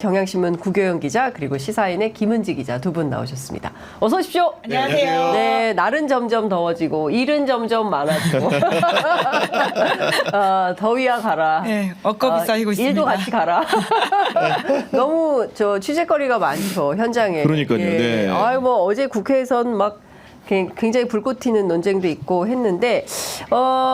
경향신문 구교영 기자 그리고 시사인의 김은지 기자 두 분 나오셨습니다. 어서 오십시오. 안녕하세요. 네, 날은 점점 더워지고 일은 점점 많아지고 더위야 가라. 네, 억겁이 쌓이고 있습니다. 일도 같이 가라. 너무 취재거리가 많죠 현장에. 그러니까요. 예. 네. 뭐 어제 국회에선 막 굉장히 불꽃 튀는 논쟁도 있고 했는데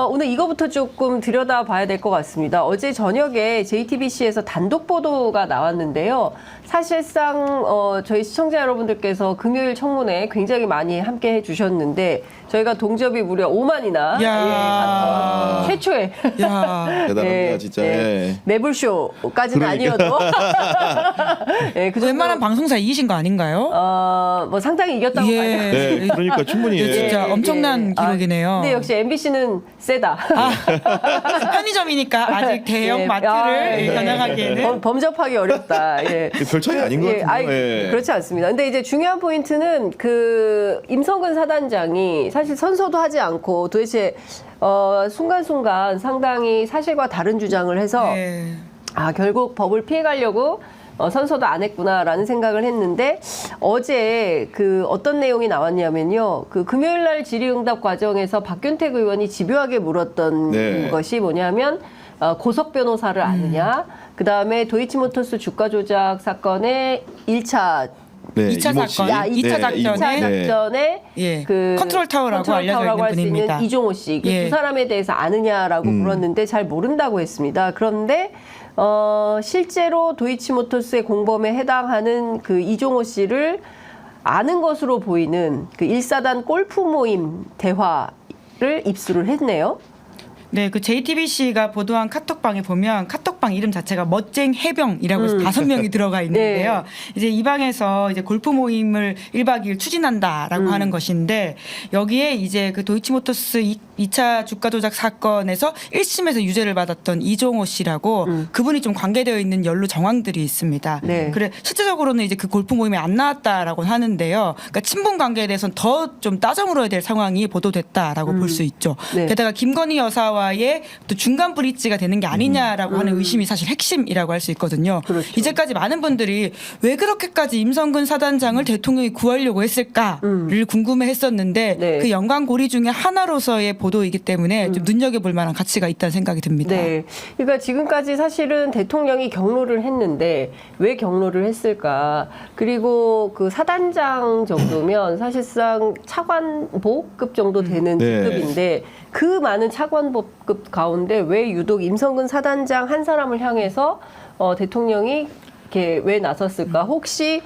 오늘 이거부터 조금 들여다봐야 될 것 같습니다. 어제 저녁에 JTBC에서 단독 보도가 나왔는데요. 사실상 저희 시청자 여러분들께서 금요일 청문회 굉장히 많이 함께 해주셨는데 저희가 동접이 무려 5만이나 최초의 대단합니다 진짜. 예. 매불쇼까지는 아니어도 네, 그 웬만한 방송사 이기신 거 아닌가요? 뭐 상당히 이겼다고 봐요. 네, 그러니까 충분히. 네, 진짜 엄청난 기록이네요. 근데 역시 MBC는 세다. 편의점이니까 아직 대형 마트를 겨냥하기에는 범접하기 어렵다. 예. 별 차이 아닌 것 같은데요. 그렇지 않습니다. 근데 이제 중요한 포인트는 그 임성근 사단장이 사실 선서도 하지 않고 도대체 순간순간 상당히 사실과 다른 주장을 해서 결국 법을 피해가려고 선서도 안 했구나라는 생각을 했는데 어제 그 어떤 내용이 나왔냐면요. 그 금요일날 질의응답 과정에서 박균택 의원이 집요하게 물었던 것이 뭐냐면 고석 변호사를 아느냐. 그다음에 도이치모터스 주가 조작 사건의 1차 2차 사건, 2차 작전에 그 컨트롤 타워라고 알려져 있는 분입니다. 이종호 씨, 두 사람에 대해서 아느냐라고 물었는데 잘 모른다고 했습니다. 그런데 실제로 도이치모터스의 공범에 해당하는 그 이종호 씨를 아는 것으로 보이는 그 1사단 골프 모임 대화를 입수를 했네요. 네, 그 JTBC가 보도한 카톡방에 보면 카톡방 이름 자체가 멋쟁 해병이라고 해서 5명이 들어가 있는데요. 이제 이 방에서 이제 골프 모임을 1박 2일 추진한다라고 하는 것인데 여기에 이제 그 도이치모터스 2차 주가 조작 사건에서 1심에서 유죄를 받았던 이종호 씨라고 그분이 좀 관계되어 있는 연루 정황들이 있습니다. 그래 실제적으로는 이제 그 골프 모임에 안 나왔다라고 하는데요. 그러니까 친분 관계에 대해서는 더 좀 따져 물어야 될 상황이 보도됐다라고 볼 수 있죠. 게다가 김건희 여사와의 또 중간 브릿지가 되는 게 아니냐라고 하는 의심이 사실 핵심이라고 할 수 있거든요. 이제까지 많은 분들이 왜 그렇게까지 임성근 사단장을 대통령이 구하려고 했을까를 궁금해했었는데 그 연관고리 중에 하나로서의 보도이기 때문에 좀 눈여겨볼 만한 가치가 있다는 생각이 듭니다. 네, 그러니까 지금까지 사실은 대통령이 경로를 했는데 왜 경로를 했을까? 그리고 그 사단장 정도면 사실상 차관보급 정도 되는 직급인데 그 많은 차관보급 가운데 왜 유독 임성근 사단장 한 사람을 향해서 대통령이 이렇게 왜 나섰을까? 혹시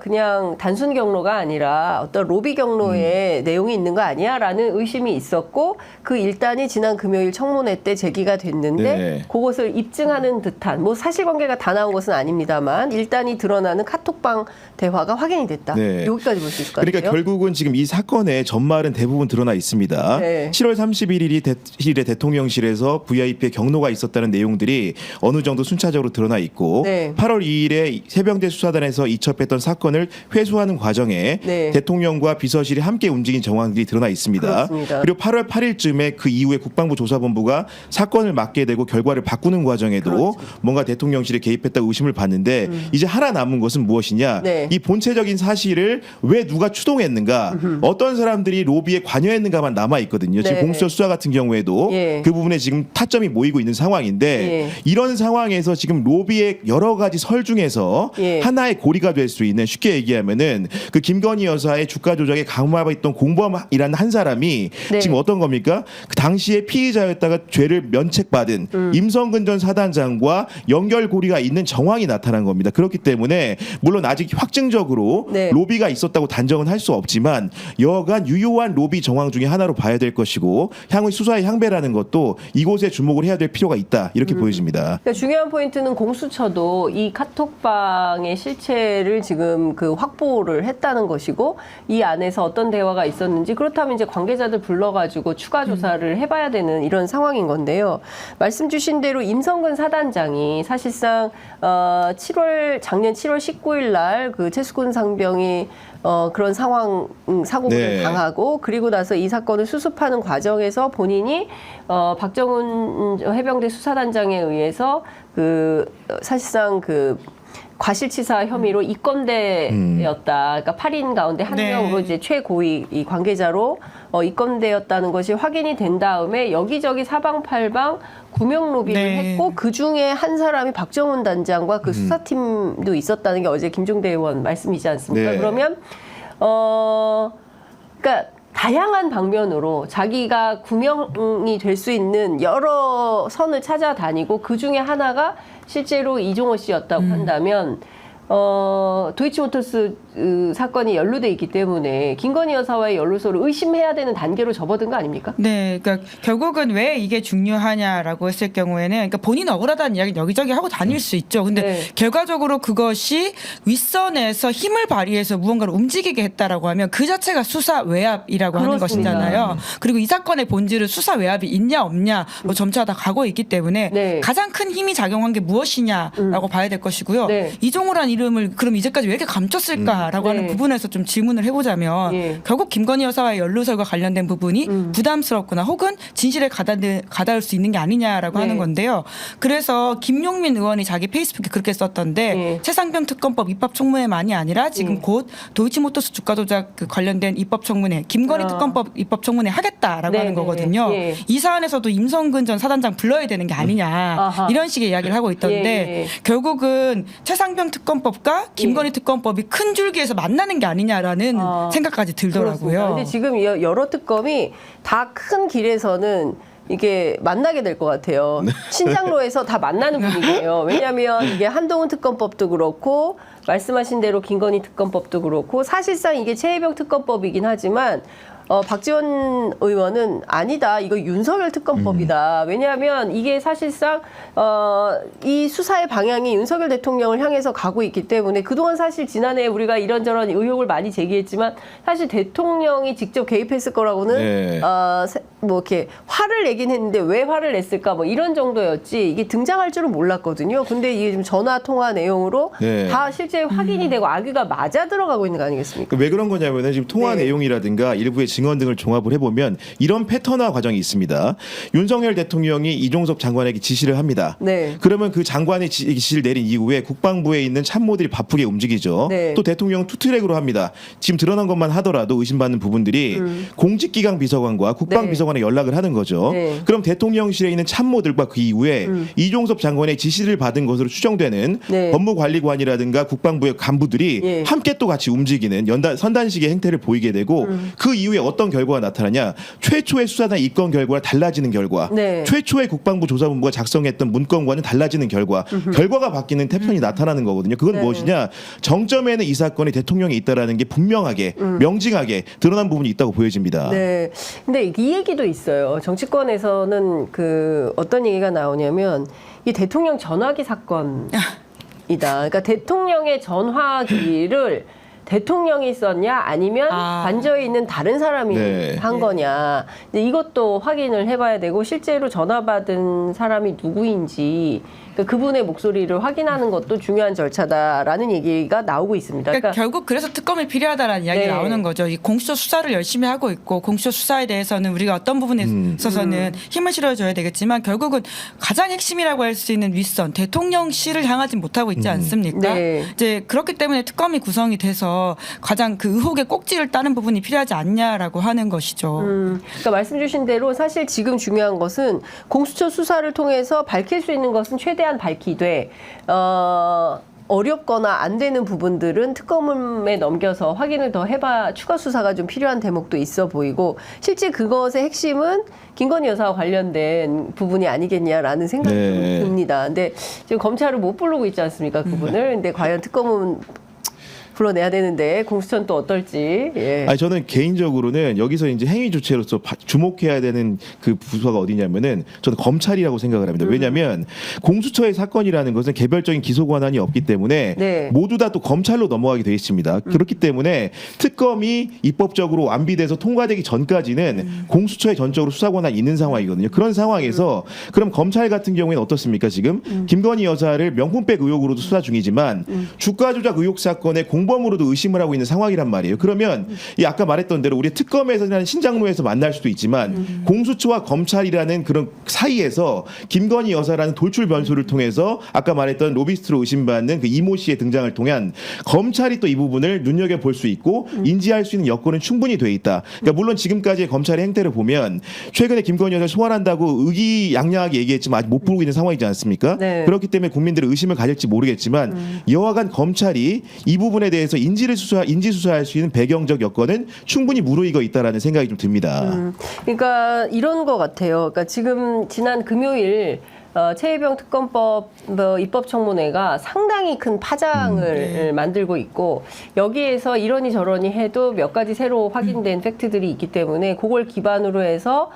그냥 단순 경로가 아니라 어떤 로비 경로의 내용이 있는 거 아니야라는 의심이 있었고 그 일단이 지난 금요일 청문회 때 제기가 됐는데 그것을 입증하는 듯한 뭐 사실관계가 다 나온 것은 아닙니다만 일단이 드러나는 카톡방 대화가 확인이 됐다. 여기까지 볼 수 있을 것 같아요. 그러니까 결국은 지금 이 사건의 전말은 대부분 드러나 있습니다. 7월 31일에 대통령실에서 VIP의 경로가 있었다는 내용들이 어느 정도 순차적으로 드러나 있고 8월 2일에 해병대 수사단에서 이첩했던 사건을 회수하는 과정에 대통령과 비서실이 함께 움직인 정황들이 드러나 있습니다. 그렇습니다. 그리고 8월 8일쯤에 그 이후에 국방부 조사본부가 사건을 맡게 되고 결과를 바꾸는 과정에도 뭔가 대통령실이 개입했다고 의심을 받는데 이제 하나 남은 것은 무엇이냐. 이 본체적인 사실을 왜 누가 추동했는가 어떤 사람들이 로비에 관여했는가만 남아있거든요. 지금 공수처 수사 같은 경우에도 그 부분에 지금 타점이 모이고 있는 상황인데 이런 상황에서 지금 로비의 여러 가지 설 중에서 하나의 고리가 될 수 있는 쉽게 얘기하면은 그 김건희 여사의 주가 조작에 감화했던 공범이라는 한 사람이 지금 어떤 겁니까? 그 당시에 피의자였다가 죄를 면책받은 임성근 전 사단장과 연결고리가 있는 정황이 나타난 겁니다. 그렇기 때문에 물론 아직 확증적으로 로비가 있었다고 단정은 할 수 없지만 여간 유효한 로비 정황 중에 하나로 봐야 될 것이고 향후 수사의 향배라는 것도 이곳에 주목을 해야 될 필요가 있다. 이렇게 보여집니다. 그러니까 중요한 포인트는 공수처도 이 카톡방의 실체를 지금 그 확보를 했다는 것이고 이 안에서 어떤 대화가 있었는지 그렇다면 이제 관계자들 불러가지고 추가 조사를 해봐야 되는 이런 상황인 건데요. 말씀 주신 대로 임성근 사단장이 사실상 작년 7월 19일 날 그 채수군 상병이 그런 사고를 당하고 그리고 나서 이 사건을 수습하는 과정에서 본인이 박정훈 해병대 수사단장에 의해서 사실상 과실치사 혐의로 입건되었다. 그러니까 8인 가운데 한 네. 명으로 이제 최고위 이 관계자로 입건되었다는 것이 확인이 된 다음에 여기저기 사방팔방 구명 로비를 네. 했고 그 중에 한 사람이 박정훈 단장과 그 수사팀도 있었다는 게 어제 김종대 의원 말씀이지 않습니까? 네. 그러면 그러니까 다양한 방면으로 자기가 구명이 될 수 있는 여러 선을 찾아다니고 그 중에 하나가 실제로 이종호 씨였다고 한다면 도이치모터스 사건이 연루돼 있기 때문에 김건희 여사와의 연루소를 의심해야 되는 단계로 접어든 거 아닙니까? 네, 그러니까 결국은 왜 이게 중요하냐라고 했을 경우에는, 그러니까 본인 억울하다는 이야기 여기저기 하고 다닐 수 있죠. 근데 네. 결과적으로 그것이 윗선에서 힘을 발휘해서 무언가를 움직이게 했다라고 하면 그 자체가 수사 외압이라고 하는 그렇습니다. 것이잖아요. 그리고 이 사건의 본질은 수사 외압이 있냐 없냐 뭐 점차 다 가고 있기 때문에 네. 가장 큰 힘이 작용한 게 무엇이냐라고 봐야 될 것이고요. 네. 이종호란 이름을 그럼 이제까지 왜 이렇게 감췄을까라고 하는 네. 부분에서 좀 질문을 해보자면 예. 결국 김건희 여사와의 연루설과 관련된 부분이 부담스럽거나 혹은 진실에 가닿을 수 있는 게 아니냐라고 네. 하는 건데요. 그래서 김용민 의원이 자기 페이스북에 그렇게 썼던데 예. 최상병 특검법 입법 청문회만이 아니라 지금 예. 곧 도이치모터스 주가 조작 그 관련된 입법 청문회, 김건희 특검법 입법 청문회 하겠다라고 네, 하는 네, 거거든요. 네. 예. 이 사안에서도 임성근 전 사단장 불러야 되는 게 아니냐 아하. 이런 식의 이야기를 하고 있던데 예, 예. 결국은 최상병 특검법과 김건희 특검법이 큰 줄기에서 만나는 게 아니냐라는 생각까지 들더라고요. 그렇습니다. 근데 지금 여러 특검이 다 큰 길에서는 이게 만나게 될 것 같아요. 신장로에서 다 만나는 분위기예요. 왜냐하면 이게 한동훈 특검법도 그렇고 말씀하신 대로 김건희 특검법도 그렇고 사실상 이게 최혜병 특검법이긴 하지만 박지원 의원은 아니다. 이거 윤석열 특검법이다. 왜냐하면 이게 사실상 이 수사의 방향이 윤석열 대통령을 향해서 가고 있기 때문에 그동안 사실 지난해 우리가 이런저런 의혹을 많이 제기했지만 사실 대통령이 직접 개입했을 거라고는 네. 뭐 이렇게 화를 내긴 했는데 왜 화를 냈을까 뭐 이런 정도였지 이게 등장할 줄은 몰랐거든요. 근데 이게 지금 전화 통화 내용으로 네. 다 실제 확인이 되고 악의가 맞아 들어가고 있는 거 아니겠습니까? 왜 그런 거냐면은 지금 통화 네. 내용이라든가 일부의 증언 등을 종합을 해보면 이런 패턴화 과정이 있습니다. 윤석열 대통령이 이종섭 장관에게 지시를 합니다. 네. 그러면 그 장관의 지시를 내린 이후에 국방부에 있는 참모들이 바쁘게 움직이죠. 네. 또 대통령 투트랙으로 합니다. 지금 드러난 것만 하더라도 의심받는 부분들이 공직기강 비서관과 국방비서관에 연락을 하는 거죠. 네. 그럼 대통령실에 있는 참모들과 그 이후에 이종섭 장관의 지시를 받은 것으로 추정되는 네. 법무관리관이라든가 국방부의 간부들이 예. 함께 또 같이 움직이는 선단식의 행태를 보이게 되고 그 이후에 어떤 결과가 나타나냐. 최초의 수사단 입건 결과와 달라지는 결과. 네. 최초의 국방부 조사본부가 작성했던 문건과는 달라지는 결과. 결과가 바뀌는 패턴이 나타나는 거거든요. 그건 네. 무엇이냐. 정점에는 이 사건이 대통령이 있다라는 게 분명하게 명징하게 드러난 부분이 있다고 보여집니다. 네. 근데 이 얘기도 있어요. 정치권에서는 그 어떤 얘기가 나오냐면 이 대통령 전화기 사건이다. 그러니까 대통령의 전화기를 대통령이 썼냐 아니면 관저에 있는 다른 사람이 네. 한 거냐. 근데 이것도 확인을 해봐야 되고 실제로 전화 받은 사람이 누구인지 그분의 목소리를 확인하는 것도 중요한 절차다라는 얘기가 나오고 있습니다. 그러니까 결국 그래서 특검이 필요하다라는 이야기가 네. 나오는 거죠. 이 공수처 수사를 열심히 하고 있고 공수처 수사에 대해서는 우리가 어떤 부분에 있어서는 힘을 실어줘야 되겠지만 결국은 가장 핵심이라고 할 수 있는 윗선 대통령실을 향하지 못하고 있지 않습니까? 네. 이제 그렇기 때문에 특검이 구성이 돼서 가장 그 의혹의 꼭지를 따는 부분이 필요하지 않냐라고 하는 것이죠. 그러니까 말씀 주신 대로 사실 지금 중요한 것은 공수처 수사를 통해서 밝힐 수 있는 것은 최대한 밝히되 어렵거나 안 되는 부분들은 특검에 넘겨서 확인을 더 해봐 추가 수사가 좀 필요한 대목도 있어 보이고 실제 그것의 핵심은 김건희 여사와 관련된 부분이 아니겠냐라는 생각이 네. 좀 듭니다. 근데 지금 검찰을 못 부르고 있지 않습니까 그분을? 근데 과연 특검은 불러내야 되는데 공수처는 또 어떨지. 예. 아니 저는 개인적으로는 여기서 이제 행위 주체로서 주목해야 되는 그 부서가 어디냐면은 저는 검찰이라고 생각을 합니다. 왜냐하면 공수처의 사건이라는 것은 개별적인 기소 권한이 없기 때문에 네. 모두 다 또 검찰로 넘어가게 돼 있습니다. 그렇기 때문에 특검이 입법적으로 완비돼서 통과되기 전까지는 공수처에 전적으로 수사 권한이 있는 상황이거든요. 그런 상황에서 그럼 검찰 같은 경우에는 어떻습니까? 지금 김건희 여사를 명품백 의혹으로도 수사 중이지만 주가 조작 의혹 사건의 공범으로도 의심을 하고 있는 상황이란 말이에요. 그러면 이 아까 말했던 대로 우리 특검에서는 신장로에서 만날 수도 있지만 공수처와 검찰이라는 그런 사이에서 김건희 여사라는 돌출 변수를 통해서 아까 말했던 로비스트로 의심받는 그 이모 씨의 등장을 통한 검찰이 또 이 부분을 눈여겨볼 수 있고 인지할 수 있는 여건은 충분히 돼 있다. 그러니까 물론 지금까지의 검찰의 행태를 보면 최근에 김건희 여사를 소환한다고 의기양양하게 얘기했지만 아직 못 부르고 있는 상황이지 않습니까? 네. 그렇기 때문에 국민들의 의심을 가질지 모르겠지만 여하간 검찰이 이 부분에 대해서 인지 수사할 수 있는 배경적 여건은 충분히 무르익어 있다라는 생각이 좀 듭니다. 그러니까 이런 것 같아요. 그러니까 지금 지난 금요일 최혜병 특검법 입법청문회가 상당히 큰 파장을 만들고 있고 여기에서 이러니 저러니 해도 몇 가지 새로 확인된 팩트들이 있기 때문에 그걸 기반으로 해서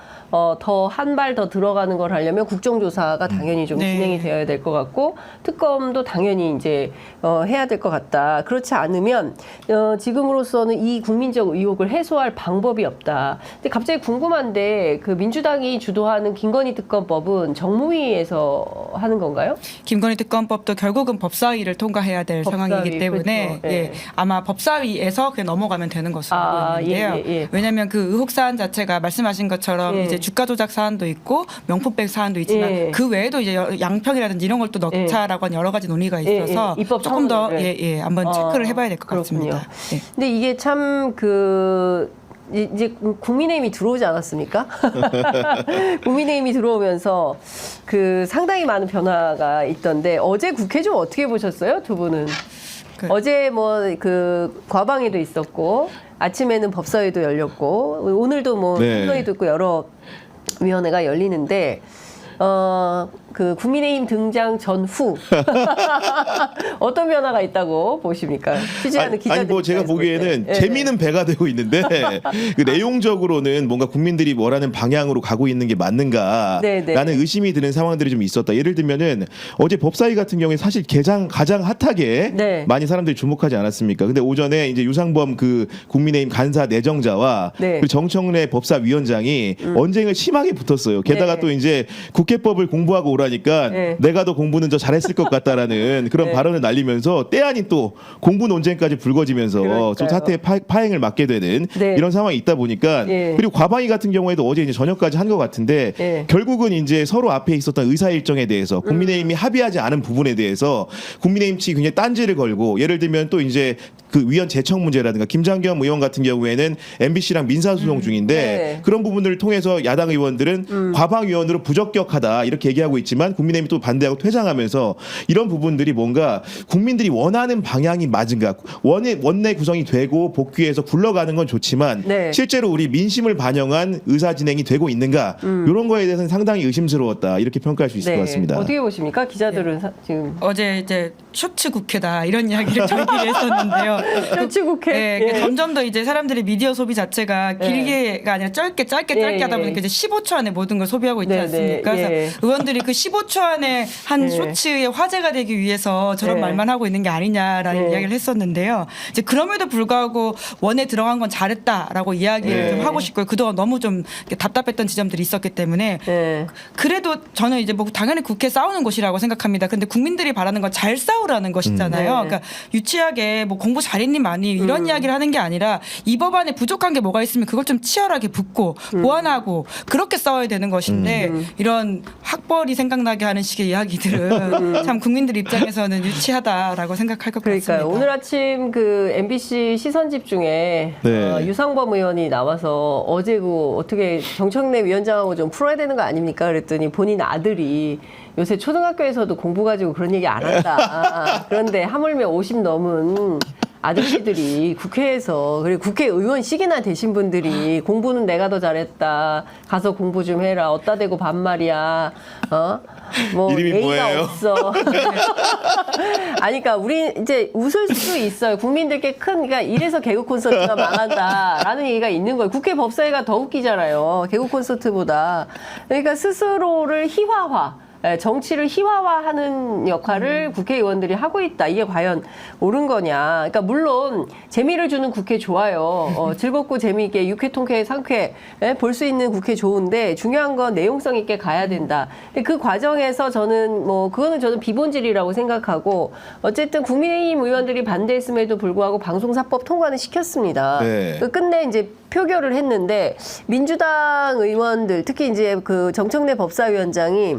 더 한 발 더 들어가는 걸 하려면 국정조사가 당연히 좀 네. 진행이 되어야 될 것 같고 특검도 당연히 이제 해야 될 것 같다. 그렇지 않으면 지금으로서는 이 국민적 의혹을 해소할 방법이 없다. 근데 갑자기 궁금한데 그 민주당이 주도하는 김건희 특검법은 정무위에서 하는 건가요? 김건희 특검법도 결국은 법사위를 통과해야 될 법사위, 상황이기 때문에 그렇죠. 예. 예, 아마 법사위에서 그냥 넘어가면 되는 것으로 알고 있는데요. 예. 왜냐하면 그 의혹 사안 자체가 말씀하신 것처럼 예. 이제 주가 조작 사안도 있고 명품백 사안도 있지만 예. 그 외에도 이제 양평이라든지 이런 걸 또 넣자라고 하는 여러 가지 논의가 있어서 입법 조금 더 청문회를. 한번 체크를 해봐야 될 것 그렇군요. 같습니다. 예. 근데 이게 참 이제 국민의힘이 들어오지 않았습니까? 국민의힘이 들어오면서 그 상당히 많은 변화가 있던데 어제 국회 좀 어떻게 보셨어요, 두 분은? 어제 뭐 그 과방위도 있었고 아침에는 법사위도 열렸고 오늘도 뭐 네. 선거위도 있고 여러 위원회가 열리는데 그 국민의힘 등장 전후 어떤 변화가 있다고 보십니까? 취재하는 기자들. 아니 뭐 제가 보기에는 재미는 배가 되고 있는데 그 내용적으로는 뭔가 국민들이 원하는 방향으로 가고 있는 게 맞는가라는 의심이 드는 상황들이 좀 있었다. 예를 들면은 어제 법사위 같은 경우에 사실 가장 핫하게 많이 사람들이 주목하지 않았습니까? 근데 오전에 이제 유상범 그 국민의힘 간사 내정자와 그 정청래 법사위원장이 언쟁을 심하게 붙었어요. 게다가 또 이제 국회법을 공부하고 오라니까 내가 더 공부는 더 잘했을 것 같다라는 그런 발언을 날리면서 때 아닌 또 공부 논쟁까지 불거지면서 좀 사태의 파행을 맞게 되는 이런 상황이 있다 보니까 그리고 과방위 같은 경우에도 어제 이제 저녁까지 한 것 같은데 결국은 이제 서로 앞에 있었던 의사 일정에 대해서 국민의힘이 합의하지 않은 부분에 대해서 국민의힘 측이 굉장히 딴지를 걸고 예를 들면 또 이제 그 위원 제청 문제라든가 김장겸 의원 같은 경우에는 MBC랑 민사소송 중인데 그런 부분들을 통해서 야당 의원들은 과방위원으로 부적격하다 이렇게 얘기하고 있지만 국민의힘이 또 반대하고 퇴장하면서 이런 부분들이 뭔가 국민들이 원하는 방향이 맞은가 원내 구성이 되고 복귀해서 굴러가는 건 좋지만 실제로 우리 민심을 반영한 의사 진행이 되고 있는가 이런 거에 대해서는 상당히 의심스러웠다 이렇게 평가할 수 있을 것 같습니다. 어떻게 보십니까? 기자들은 지금 어제 이제 쇼츠 국회다 이런 이야기를 저희끼리 했었는데요. 쇼츠 국회. 점점 더 이제 사람들이 미디어 소비 자체가 길게가 아니라 짧게 하다 보니까 이제 15초 안에 모든 걸 소비하고 있지 않습니까? 그래서 의원들이 그 15초 안에 한 쇼츠의 화제가 되기 위해서 저런 말만 하고 있는 게 아니냐라는 이야기를 했었는데요. 이제 그럼에도 불구하고 원에 들어간 건 잘했다라고 이야기를 좀 하고 싶고요. 그동안 너무 좀 답답했던 지점들이 있었기 때문에 그래도 저는 이제 뭐 당연히 국회 싸우는 곳이라고 생각합니다. 근데 국민들이 바라는 건 잘 싸우라는 것이잖아요. 그러니까 유치하게 뭐 공부 잘했니 많이 이런 이야기를 하는 게 아니라 이 법안에 부족한 게 뭐가 있으면 그걸 좀 치열하게 묻고 보완하고 그렇게 싸워야 되는 것인데 이런 학벌이 생각나게 하는 식의 이야기들은 참 국민들 입장에서는 유치하다라고 생각할 것 같습니다. 오늘 아침 그 MBC 시선집 중에 유상범 의원이 나와서 어제 그 어떻게 정청래 위원장하고 좀 풀어야 되는 거 아닙니까? 그랬더니 본인 아들이 요새 초등학교에서도 공부 가지고 그런 얘기 안 한다. 그런데 하물며 50 넘은 아저씨들이 국회에서 그리고 국회의원씩이나 되신 분들이 공부는 내가 더 잘했다. 가서 공부 좀 해라. 어따 대고 반말이야. 뭐 이름이 예의가 뭐예요? 없어. 아니 그러니까 우리 이제 웃을 수 있어요. 국민들께 그러니까 이래서 개국 콘서트가 망한다라는 얘기가 있는 거예요. 국회 법사위가 더 웃기잖아요. 개국 콘서트보다. 그러니까 스스로를 희화화. 정치를 희화화하는 역할을 국회의원들이 하고 있다. 이게 과연 옳은 거냐. 그러니까 물론 재미를 주는 국회 좋아요. 즐겁고 재미있게 육회, 통쾌, 상쾌 볼 수 있는 국회 좋은데 중요한 건 내용성 있게 가야 된다. 근데 그 과정에서 저는 그거는 저는 비본질이라고 생각하고 어쨌든 국민의힘 의원들이 반대했음에도 불구하고 방송사법 통과는 시켰습니다. 네. 끝내 이제 표결을 했는데 민주당 의원들 특히 이제 그 정청래 법사위원장이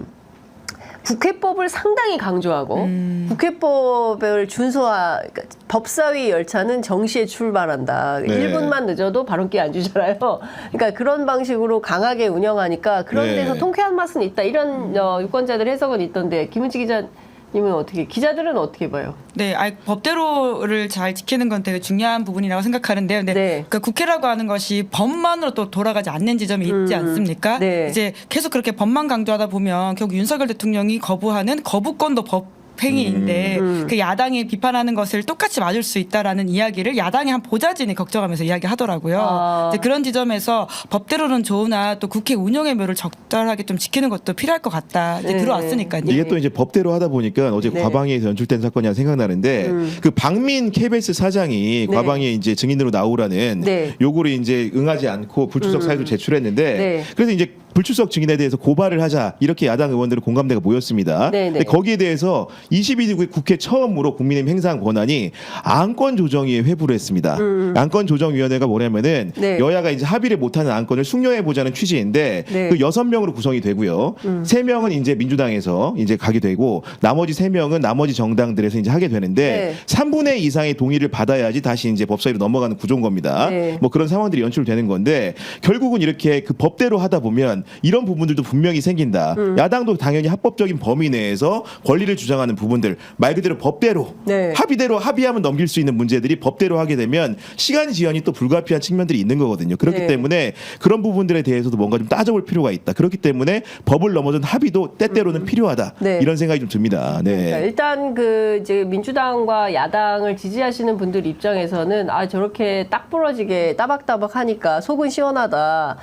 국회법을 상당히 강조하고 국회법을 그러니까 법사위 열차는 정시에 출발한다. 네. 1분만 늦어도 발언기 안 주잖아요. 그러니까 그런 방식으로 강하게 운영하니까 그런 네. 데서 통쾌한 맛은 있다. 이런 유권자들 해석은 있던데 김은지 기자님은 기자들은 어떻게 봐요? 네, 법대로를 잘 지키는 건 되게 중요한 부분이라고 생각하는데요. 근데 네. 그러니까 국회라고 하는 것이 법만으로 또 돌아가지 않는 지점이 있지 않습니까? 네. 이제 계속 그렇게 법만 강조하다 보면 결국 윤석열 대통령이 거부하는 거부권도 법 행위인데 그 야당이 비판하는 것을 똑같이 맞을 수 있다라는 이야기를 야당이 한 보좌진이 걱정하면서 이야기하더라고요. 이제 그런 지점에서 법대로는 좋으나 또 국회 운영의 묘를 적절하게 좀 지키는 것도 필요할 것 같다. 이제 네. 들어왔으니까요. 이게 또 이제 법대로 하다 보니까 어제 네. 과방위에서 연출된 사건이 하나 생각나는데 그 박민 KBS 사장이 네. 과방위에 이제 증인으로 나오라는 네. 요구를 이제 응하지 않고 불출석 사유를 제출했는데 네. 그래서 이제 불출석 증인에 대해서 고발을 하자 이렇게 야당 의원들은 공감대가 모였습니다. 네, 네. 근데 거기에 대해서 22대 국회 처음으로 국민의힘 행사한 권한이 안건조정위에 회부를 했습니다. 안건조정위원회가 뭐냐면은 네. 여야가 이제 합의를 못하는 안건을 숙려해 보자는 취지인데 네. 그 6명으로 구성이 되고요. 3명은 이제 민주당에서 이제 가게 되고 나머지 3명은 나머지 정당들에서 이제 하게 되는데 네. 3분의 2 이상의 동의를 받아야지 다시 이제 법사위로 넘어가는 구조인 겁니다. 네. 뭐 그런 상황들이 연출되는 건데 결국은 이렇게 그 법대로 하다 보면 이런 부분들도 분명히 생긴다. 야당도 당연히 합법적인 범위 내에서 권리를 주장하는 부분들 말 그대로 법대로 네. 합의대로 합의하면 넘길 수 있는 문제들이 법대로 하게 되면 시간 지연이 또 불가피한 측면들이 있는 거거든요. 그렇기 네. 때문에 그런 부분들에 대해서도 뭔가 좀 따져볼 필요가 있다. 그렇기 때문에 법을 넘어선 합의도 때때로는 필요하다. 네. 이런 생각이 좀 듭니다. 네. 그러니까 일단 그 이제 민주당과 야당을 지지하시는 분들 입장에서는 저렇게 딱 부러지게 따박따박 하니까 속은 시원하다.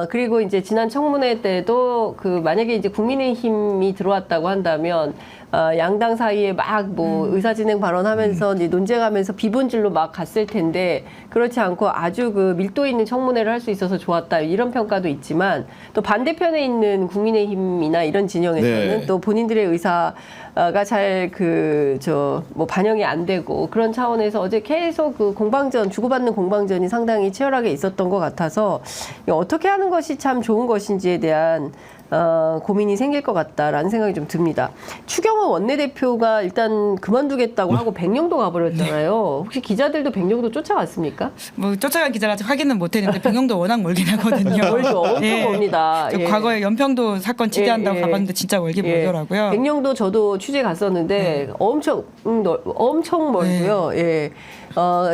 그리고 이제 지난 청문회 때도 그 만약에 이제 국민의힘이 들어왔다고 한다면 양당 사이에 막 뭐 의사진행 발언하면서 이제 논쟁하면서 비본질로 막 갔을 텐데 그렇지 않고 아주 그 밀도 있는 청문회를 할 수 있어서 좋았다 이런 평가도 있지만 또 반대편에 있는 국민의힘이나 이런 진영에서는 네. 또 본인들의 의사가 잘 뭐 반영이 안 되고 그런 차원에서 어제 계속 그 공방전 주고받는 공방전이 상당히 치열하게 있었던 것 같아서 어떻게 하는 것이 참 좋은 것인지에 대한 고민이 생길 것 같다라는 생각이 좀 듭니다. 추경호 원내대표가 일단 그만두겠다고 하고 백령도 가버렸잖아요. 혹시 기자들도 백령도 쫓아갔습니까? 뭐 쫓아간 기자를 아직 확인은 못했는데 백령도 워낙 멀긴 하거든요. 멀죠. 엄청 멉니다. 저 예. 과거에 연평도 사건 취재한다고 예, 예. 가봤는데 진짜 멀긴 멀더라고요. 백령도 저도 취재 갔었는데 엄청 멀고요. 예.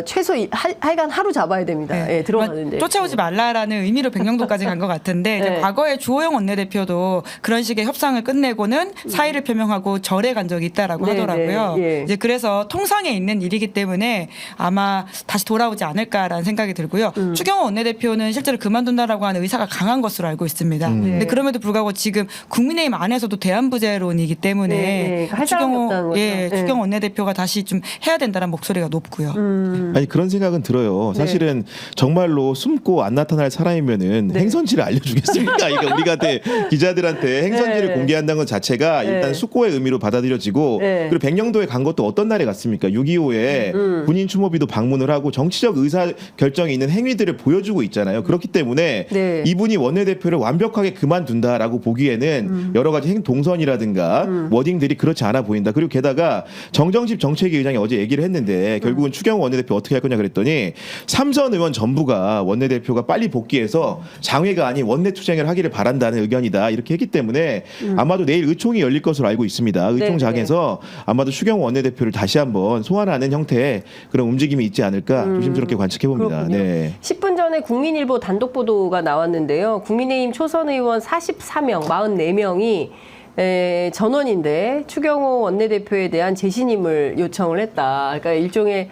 최소 하여간 하루 잡아야 됩니다. 네. 예, 들어가는데. 쫓아오지 말라라는 의미로 백령도까지 간 것 같은데 이제 네. 과거에 주호영 원내대표도 그런 식의 협상을 끝내고는 사의를 표명하고 절에 간 적이 있다라고 네, 하더라고요. 네, 예. 이제 그래서 통상에 있는 일이기 때문에 아마 다시 돌아오지 않을까라는 생각이 들고요. 추경호 원내대표는 실제로 그만둔다라고 하는 의사가 강한 것으로 알고 있습니다. 근데 그럼에도 불구하고 지금 국민의힘 안에서도 대안부제론이기 때문에 네, 할 사람이 없다는 거죠. 네. 추경호 원내대표가 다시 좀 해야 된다는 목소리가 높고요. 아니 그런 생각은 들어요. 사실은 정말로 숨고 안 나타날 사람이면은 행선지를 알려주겠습니까? 이게 우리한테 기자들한테 행선지를 네. 공개한다는 것 자체가 네. 일단 숙고의 의미로 받아들여지고 네. 그리고 백령도에 간 것도 어떤 날에 갔습니까? 6.25에 군인 추모비도 방문을 하고 정치적 의사 결정이 있는 행위들을 보여주고 있잖아요. 그렇기 때문에 네. 이분이 원내대표를 완벽하게 그만둔다라고 보기에는 여러 가지 행동선이라든가 워딩들이 그렇지 않아 보인다. 그리고 게다가 정정집 정책위 의장이 어제 얘기를 했는데 결국은 추경호 원내대표 어떻게 할 거냐 그랬더니 삼선 의원 전부가 원내대표가 빨리 복귀해서 장외가 아닌 원내 투쟁을 하기를 바란다는 의견이다 이렇게 했기 때문에 아마도 내일 의총이 열릴 것으로 알고 있습니다. 의총장에서 아마도 추경호 원내대표를 다시 한번 소환하는 형태의 그런 움직임이 있지 않을까 조심스럽게 관측해 봅니다. 그렇군요. 네. 10분 전에 국민일보 단독 보도가 나왔는데요. 국민의힘 초선 의원 44명, 44명이 전원인데 추경호 원내대표에 대한 재신임을 요청을 했다. 그러니까 일종의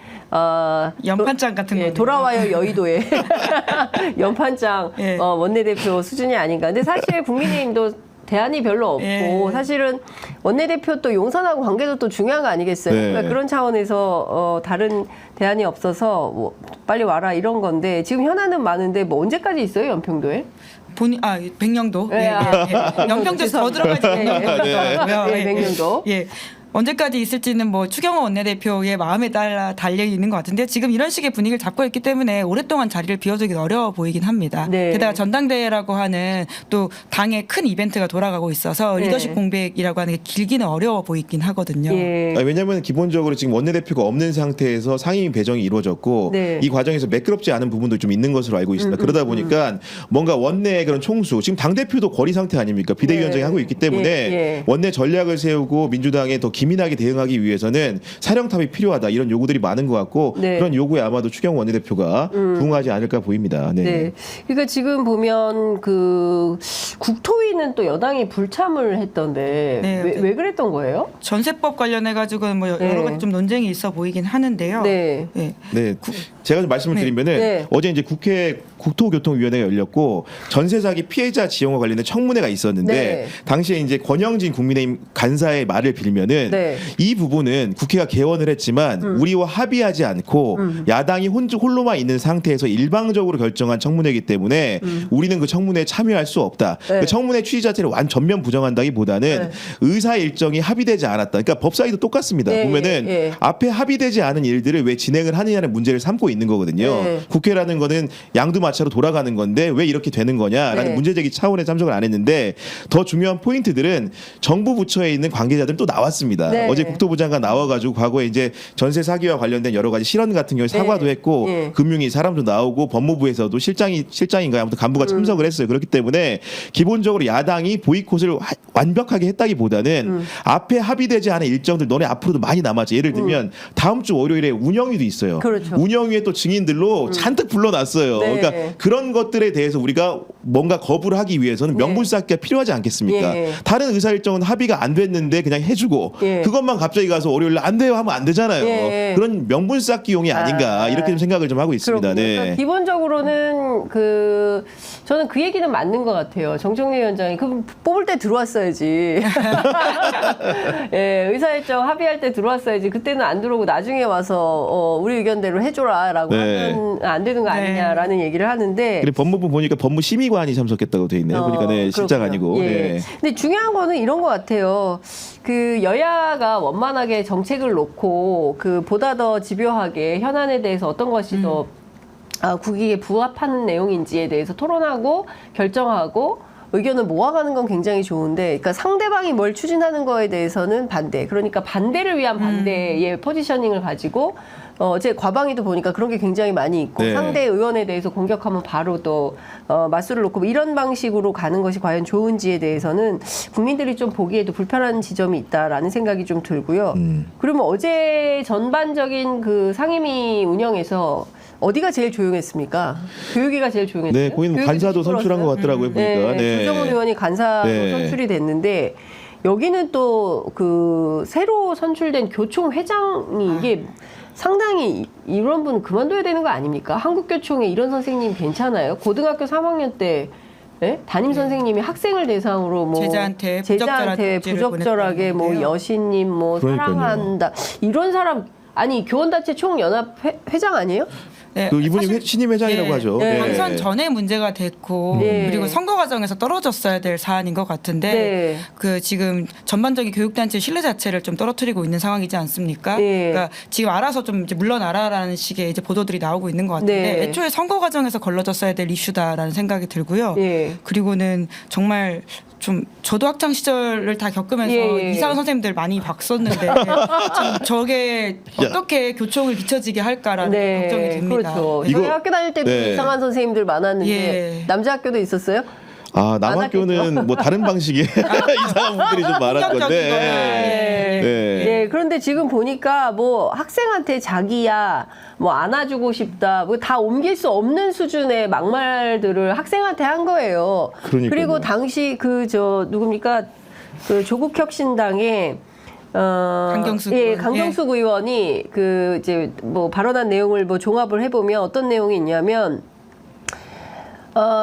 연판장 같은 거네요. 돌아와요 여의도에 연판장 예. 원내대표 수준이 아닌가. 근데 사실 국민의힘도 대안이 별로 없고 예. 사실은 원내대표 또 용산하고 관계도 또 중요한 거 아니겠어요? 네. 그러니까 그런 차원에서 다른 대안이 없어서 뭐 빨리 와라 이런 건데 지금 현안은 많은데 뭐 언제까지 있어요 연평도에? 백령도. 예, 연평도에서 더 들어가지 백령도고요. 네, 백령도. 예. 언제까지 있을지는 뭐 추경호 원내대표의 마음에 따라 달려 있는 것 같은데 지금 이런 식의 분위기를 잡고 있기 때문에 오랫동안 자리를 비워두기 어려워 보이긴 합니다. 네. 게다가 전당대회라고 하는 또 당의 큰 이벤트가 돌아가고 있어서 네. 리더십 공백이라고 하는 게 길기는 어려워 보이긴 하거든요. 예. 왜냐하면 기본적으로 지금 원내대표가 없는 상태에서 상임위 배정이 이루어졌고 네. 이 과정에서 매끄럽지 않은 부분도 좀 있는 것으로 알고 있습니다. 그러다 보니까 뭔가 원내의 그런 총수 지금 당대표도 거리 상태 아닙니까? 비대위원장이 네. 하고 있기 때문에 예. 원내 전략을 세우고 민주당에 더 기민하게 대응하기 위해서는 사령탑이 필요하다 이런 요구들이 많은 것 같고 네. 그런 요구에 아마도 추경호 원내대표가 부응하지 않을까 보입니다. 네. 네. 그러니까 지금 보면 그 국토위는 또 여당이 불참을 했던데 네. 왜 그랬던 거예요? 전세법 관련해 가지고는 뭐 여러 가지 좀 논쟁이 있어 보이긴 하는데요. 네. 예. 네, 제가 좀 말씀을 네. 드리면은 네. 어제 이제 국회 국토교통위원회가 열렸고 전세 사기 피해자 지원과 관련된 청문회가 있었는데 네. 당시에 이제 권영진 국민의힘 간사의 말을 빌면은 네. 이 부분은 국회가 개원을 했지만 우리와 합의하지 않고 야당이 홀로만 있는 상태에서 일방적으로 결정한 청문회이기 때문에 우리는 그 청문회에 참여할 수 없다. 네. 그 청문회 취지 자체를 전면 부정한다기보다는 네. 의사 일정이 합의되지 않았다. 그러니까 법사위도 똑같습니다. 네, 보면은 예. 앞에 합의되지 않은 일들을 왜 진행을 하느냐는 문제를 삼고 있는 거거든요. 네. 국회라는 거는 양두마차로 돌아가는 건데 왜 이렇게 되는 거냐라는 네. 문제제기 차원에 참석을 안 했는데 더 중요한 포인트들은 정부 부처에 있는 관계자들은 또 나왔습니다. 네. 어제 국토부 장관 나와가지고 과거에 이제 전세 사기와 관련된 여러 가지 실언 같은 경우에 사과도 네. 했고 네. 금융위 사람도 나오고 법무부에서도 실장인가요? 아무튼 간부가 참석을 했어요. 그렇기 때문에 기본적으로 야당이 보이콧을 완벽하게 했다기보다는 앞에 합의되지 않은 일정들 너네 앞으로도 많이 남았지. 예를 들면 다음 주 월요일에 운영위도 있어요. 그렇죠. 운영위에 또 증인들로 잔뜩 불러놨어요. 네. 그러니까 그런 것들에 대해서 우리가 뭔가 거부를 하기 위해서는 명분 쌓기가 필요하지 않겠습니까? 예. 다른 의사 일정은 합의가 안 됐는데 그냥 해주고 예. 그것만 갑자기 가서 월요일 안 돼요 하면 안 되잖아요. 예. 그런 명분 쌓기용이 아닌가 이렇게 좀 생각을 좀 하고 있습니다. 그렇군요. 네. 그러니까 기본적으로는 저는 그 얘기는 맞는 것 같아요. 정청래 위원장이 그럼 뽑을 때 들어왔어야지. 예, 의사일정 합의할 때 들어왔어야지. 그때는 안 들어오고 나중에 와서 우리 의견대로 해줘라라고 네. 하면 안 되는 거 아니냐라는 얘기를 하는데. 그리고 법무부 보니까 법무심의관이 참석했다고 돼 있네요. 보니까 네, 실장 그렇군요. 아니고. 예. 네. 근데 중요한 거는 이런 것 같아요. 그 여야가 원만하게 정책을 놓고 그 보다 더 집요하게 현안에 대해서 어떤 것이 더 국익에 부합하는 내용인지에 대해서 토론하고 결정하고 의견을 모아가는 건 굉장히 좋은데, 그러니까 상대방이 뭘 추진하는 거에 대해서는 반대. 그러니까 반대를 위한 반대의 포지셔닝을 가지고 제 과방위도 보니까 그런 게 굉장히 많이 있고 네. 상대 의원에 대해서 공격하면 바로 또 맞수를 놓고 뭐 이런 방식으로 가는 것이 과연 좋은지에 대해서는 국민들이 좀 보기에도 불편한 지점이 있다라는 생각이 좀 들고요. 그러면 어제 전반적인 그 상임위 운영에서 어디가 제일 조용했습니까? 교육위가 제일 조용했어요. 네, 거기는 간사도 선출한 것 같더라고요. 보니까. 네, 조정훈 의원이 간사로 네. 선출이 됐는데 여기는 또 그 새로 선출된 교총 회장이 이게 상당히 이런 분 그만둬야 되는 거 아닙니까? 한국교총에 이런 선생님 괜찮아요? 고등학교 3학년 때 담임 선생님이 학생을 대상으로 뭐 제자한테 부적절하게 뭐 보냈다는데요. 여신님 뭐 그러니까요. 사랑한다 이런 사람 아니 교원단체 총연합 회장 아니에요? 네, 그 이분이 사실- 신임 회장이라고 예, 하죠. 네. 당선 전에 문제가 됐고 네. 그리고 선거 과정에서 떨어졌어야 될 사안인 것 같은데 네. 그 지금 전반적인 교육단체 신뢰 자체를 좀 떨어뜨리고 있는 상황이지 않습니까? 네. 그러니까 지금 알아서 좀 이제 물러나라라는 식의 이제 보도들이 나오고 있는 것 같은데 네. 애초에 선거 과정에서 걸러졌어야 될 이슈다라는 생각이 들고요. 예. 그리고는 정말 좀 저도 학창 시절을 다 겪으면서 예. 이상한 선생님들 많이 봤었는데 참 저게 어떻게 교총을 비춰지게 할까라는 걱정이 듭니다. 그렇죠. 이거- 저희 학교 다닐 때도 네. 이상한 선생님들 많았는데 예. 남자 학교도 있었어요? 아, 남학교는 뭐 다른 방식의 이상한 분들이 좀 많았건데. 네. 네. 네, 그런데 지금 보니까 뭐 학생한테 자기야 뭐 안아주고 싶다 뭐 다 옮길 수 없는 수준의 막말들을 학생한테 한 거예요. 그러니까요. 그리고 당시 누굽니까 그 조국혁신당의 강경숙 예, 의원. 강경숙 의원이 그 이제 뭐 발언한 내용을 뭐 종합을 해보면 어떤 내용이 있냐면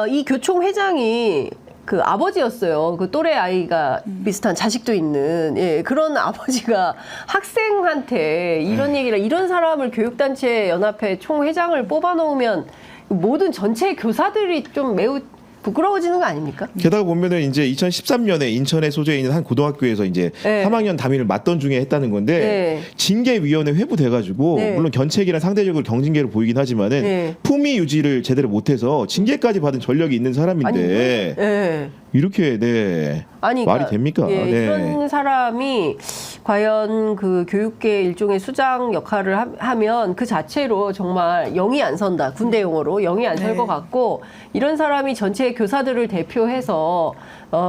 이 교총 회장이 그 아버지였어요. 그 또래 아이가 비슷한 자식도 있는 그런 아버지가 학생한테 이런 얘기를 이런 사람을 교육단체 연합회 총회장을 뽑아놓으면 모든 전체 교사들이 좀 매우 부끄러워지는 거 아닙니까? 게다가 보면은 이제 2013년에 인천에 소재에 있는 한 고등학교에서 이제 3학년 담임을 맡던 중에 했다는 건데 징계위원회 회부돼가지고 물론 견책이랑 상대적으로 경징계를 보이긴 하지만은 품위 유지를 제대로 못해서 징계까지 받은 전력이 있는 사람인데 이렇게 아니, 말이 됩니까? 이런 사람이 과연 그 교육계 일종의 수장 역할을 하면 그 자체로 정말 영이 안 선다. 군대 용어로 영이 안 설 것 같고 이런 사람이 전체 교사들을 대표해서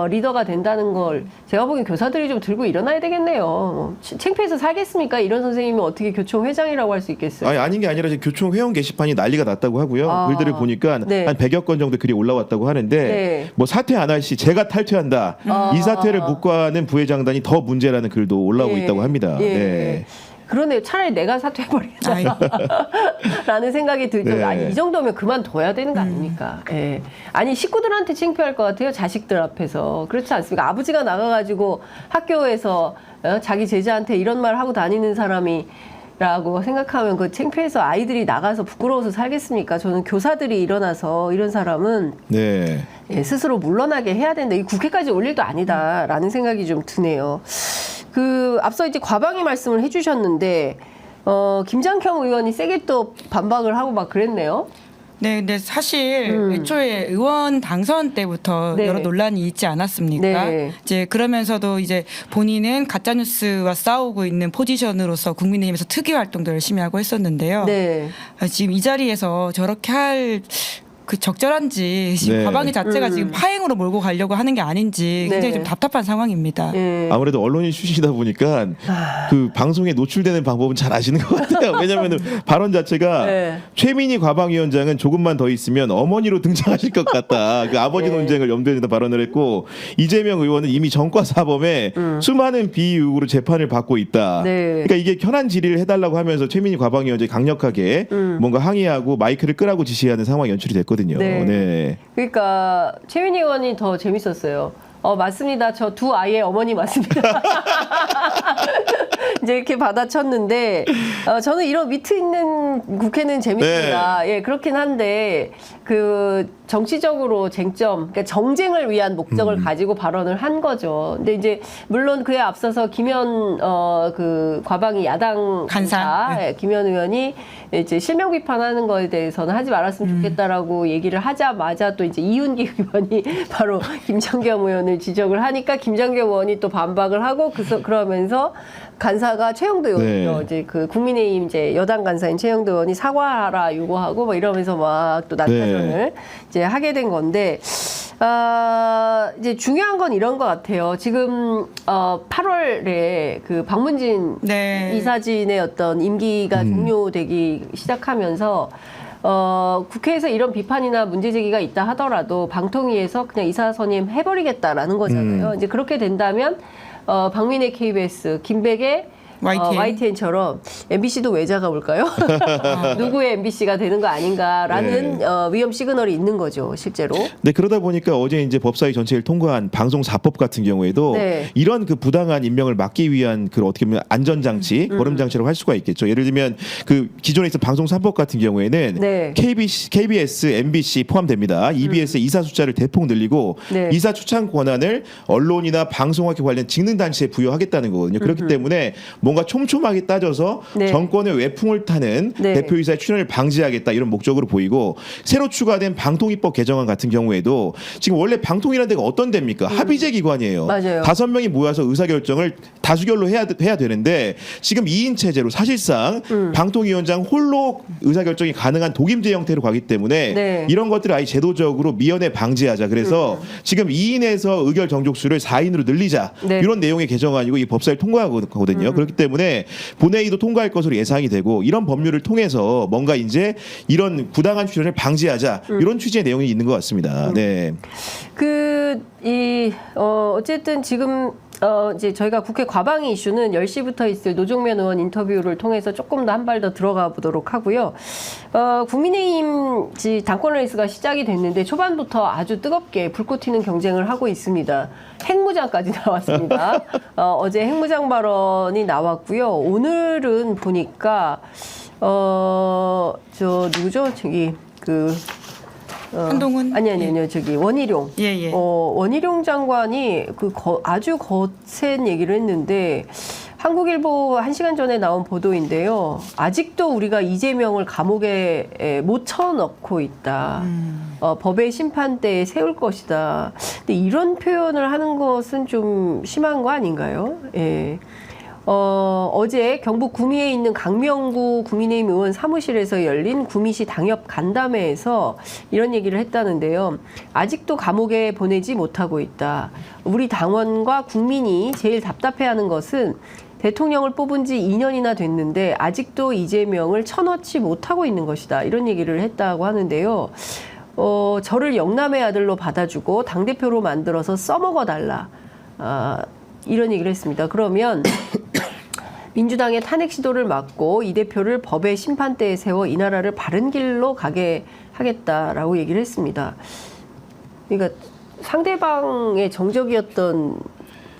리더가 된다는 걸 제가 보기엔 교사들이 좀 들고 일어나야 되겠네요. 창피해서 살겠습니까? 이런 선생님이 어떻게 교총 회장이라고 할 수 있겠어요? 아니, 아닌 게 아니라 지금 교총 회원 게시판이 난리가 났다고 하고요. 글들을 보니까 한 100여 건 정도 글이 올라왔다고 하는데 뭐 사퇴 안 할 시 제가 탈퇴한다. 이 사퇴를 묵과하는 부회장단이 더 문제라는 글도 올라오고 있다고 합니다. 그러네요. 차라리 내가 사퇴해버리겠다. 라는 생각이 들죠. 아니, 이 정도면 그만둬야 되는 거 아닙니까? 아니, 식구들한테 창피할 것 같아요. 자식들 앞에서. 그렇지 않습니까? 아버지가 나가가지고 학교에서 자기 제자한테 이런 말 하고 다니는 사람이 라고 생각하면 그 창피해서 아이들이 나가서 부끄러워서 살겠습니까? 저는 교사들이 일어나서 이런 사람은 스스로 물러나게 해야 된다. 이 국회까지 올 일도 아니다라는 생각이 좀 드네요. 그 앞서 이제 과방위 말씀을 해주셨는데 김장겸 의원이 세게 또 반박을 하고 막 그랬네요. 네, 근데 사실 애초에 의원 당선 때부터 여러 논란이 있지 않았습니까? 이제 그러면서도 이제 본인은 가짜 뉴스와 싸우고 있는 포지션으로서 국민의힘에서 특위 활동도 열심히 하고 했었는데요. 지금 이 자리에서 저렇게 할 그 적절한지 지금 과방위 자체가 지금 파행으로 몰고 가려고 하는 게 아닌지 굉장히 좀 답답한 상황입니다. 아무래도 언론인 출신이다 보니까 그 방송에 노출되는 방법은 잘 아시는 것 같아요. 왜냐하면 발언 자체가 최민희 과방위원장은 조금만 더 있으면 어머니로 등장하실 것 같다. 그 아버지 논쟁을 염두에 둔다 발언을 했고 이재명 의원은 이미 전과 사범에 수많은 비의혹으로 재판을 받고 있다. 그러니까 이게 현안 질의를 해달라고 하면서 최민희 과방위원장이 강력하게 뭔가 항의하고 마이크를 끄라고 지시하는 상황이 연출이 됐거든요. 그러니까 최민희 의원이 더 재밌었어요. 맞습니다. 저 두 아이의 어머니 맞습니다. 이제 이렇게 받아쳤는데 저는 이런 위트 있는 국회는 재밌습니다. 그렇긴 한데 그 정치적으로 쟁점, 그러니까 정쟁을 위한 목적을 가지고 발언을 한 거죠. 근데 이제 물론 그에 앞서서 김현 그 과방위 야당 간사 김현 의원이 이제 실명 비판하는 거에 대해서는 하지 말았으면 좋겠다라고 얘기를 하자마자 또 이제 이윤기 의원이 바로 김장겸 의원을 지적을 하니까 김장겸 의원이 또 반박을 하고 그러면서 간사가 최영도 의원이죠. 이제 그 국민의힘 이제 여당 간사인 최영도 의원이 사과하라 요구하고 뭐 이러면서 막 또 난타전을 이제 하게 된 건데 이제 중요한 건 이런 것 같아요. 지금 8월에 그 박문진 이사진의 어떤 임기가 종료되기 시작하면서 국회에서 이런 비판이나 문제 제기가 있다 하더라도 방통위에서 그냥 이사 선임 해버리겠다라는 거잖아요. 이제 그렇게 된다면 박민혜 KBS, 김백의 YTN처럼 MBC도 외자가 올까요? 누구의 MBC가 되는 거 아닌가라는 위험 시그널이 있는 거죠, 실제로. 네, 그러다 보니까 어제 이제 법사위 전체를 통과한 방송사법 같은 경우에도 이런 그 부당한 임명을 막기 위한 그 어떻게 보면 안전장치, 보름장치라고 할 수가 있겠죠. 예를 들면 그 기존에 있던 방송사법 같은 경우에는 KBS, MBC 포함됩니다. EBS의 이사 숫자를 대폭 늘리고 이사 추천 권한을 언론이나 방송학교 관련 직능단체에 부여하겠다는 거거든요. 그렇기 때문에 뭔가 촘촘하게 따져서 정권의 외풍을 타는 대표이사의 출연을 방지하겠다 이런 목적으로 보이고 새로 추가된 방통위법 개정안 같은 경우에도 지금 원래 방통위라는 데가 어떤 데입니까? 합의제 기관이에요. 맞아요. 5명이 모여서 의사결정을 다수결로 해야 되는데 지금 2인 체제로 사실상 방통위원장 홀로 의사결정이 가능한 독임제 형태로 가기 때문에 이런 것들을 아예 제도적으로 미연에 방지하자. 그래서 지금 2인에서 의결 정족수를 4인으로 늘리자. 이런 내용의 개정안이고 이 법사위를 통과하거든요. 그렇기 때문에 본회의도 통과할 것으로 예상이 되고 이런 법률을 통해서 뭔가 이제 이런 부당한 출연을 방지하자 이런 취지의 내용이 있는 것 같습니다. 어쨌든 지금 이제 저희가 국회 과방위 이슈는 10시부터 있을 노종면 의원 인터뷰를 통해서 조금 더 한 발 더 들어가 보도록 하고요. 국민의힘 당권 레이스가 시작이 됐는데 초반부터 아주 뜨겁게 불꽃 튀는 경쟁을 하고 있습니다. 핵무장까지 나왔습니다. 어제 핵무장 발언이 나왔고요. 오늘은 보니까 누구죠? 저기 한동훈? 아니요. 저기 원희룡. 예. 원희룡 장관이 아주 거센 얘기를 했는데 한국일보 1시간 전에 나온 보도인데요. 아직도 우리가 이재명을 감옥에 못 쳐넣고 있다. 법의 심판대에 세울 것이다. 근데 이런 표현을 하는 것은 좀 심한 거 아닌가요? 예. 어제 경북 구미에 있는 강명구 국민의힘 의원 사무실에서 열린 구미시 당협 간담회에서 이런 얘기를 했다는데요. 아직도 감옥에 보내지 못하고 있다. 우리 당원과 국민이 제일 답답해하는 것은 대통령을 뽑은 지 2년이나 됐는데 아직도 이재명을 쳐넣지 못하고 있는 것이다. 이런 얘기를 했다고 하는데요. 저를 영남의 아들로 받아주고 당대표로 만들어서 써먹어달라. 이런 얘기를 했습니다. 그러면 민주당의 탄핵 시도를 막고 이 대표를 법의 심판대에 세워 이 나라를 바른 길로 가게 하겠다라고 얘기를 했습니다. 그러니까 상대방의 정적이었던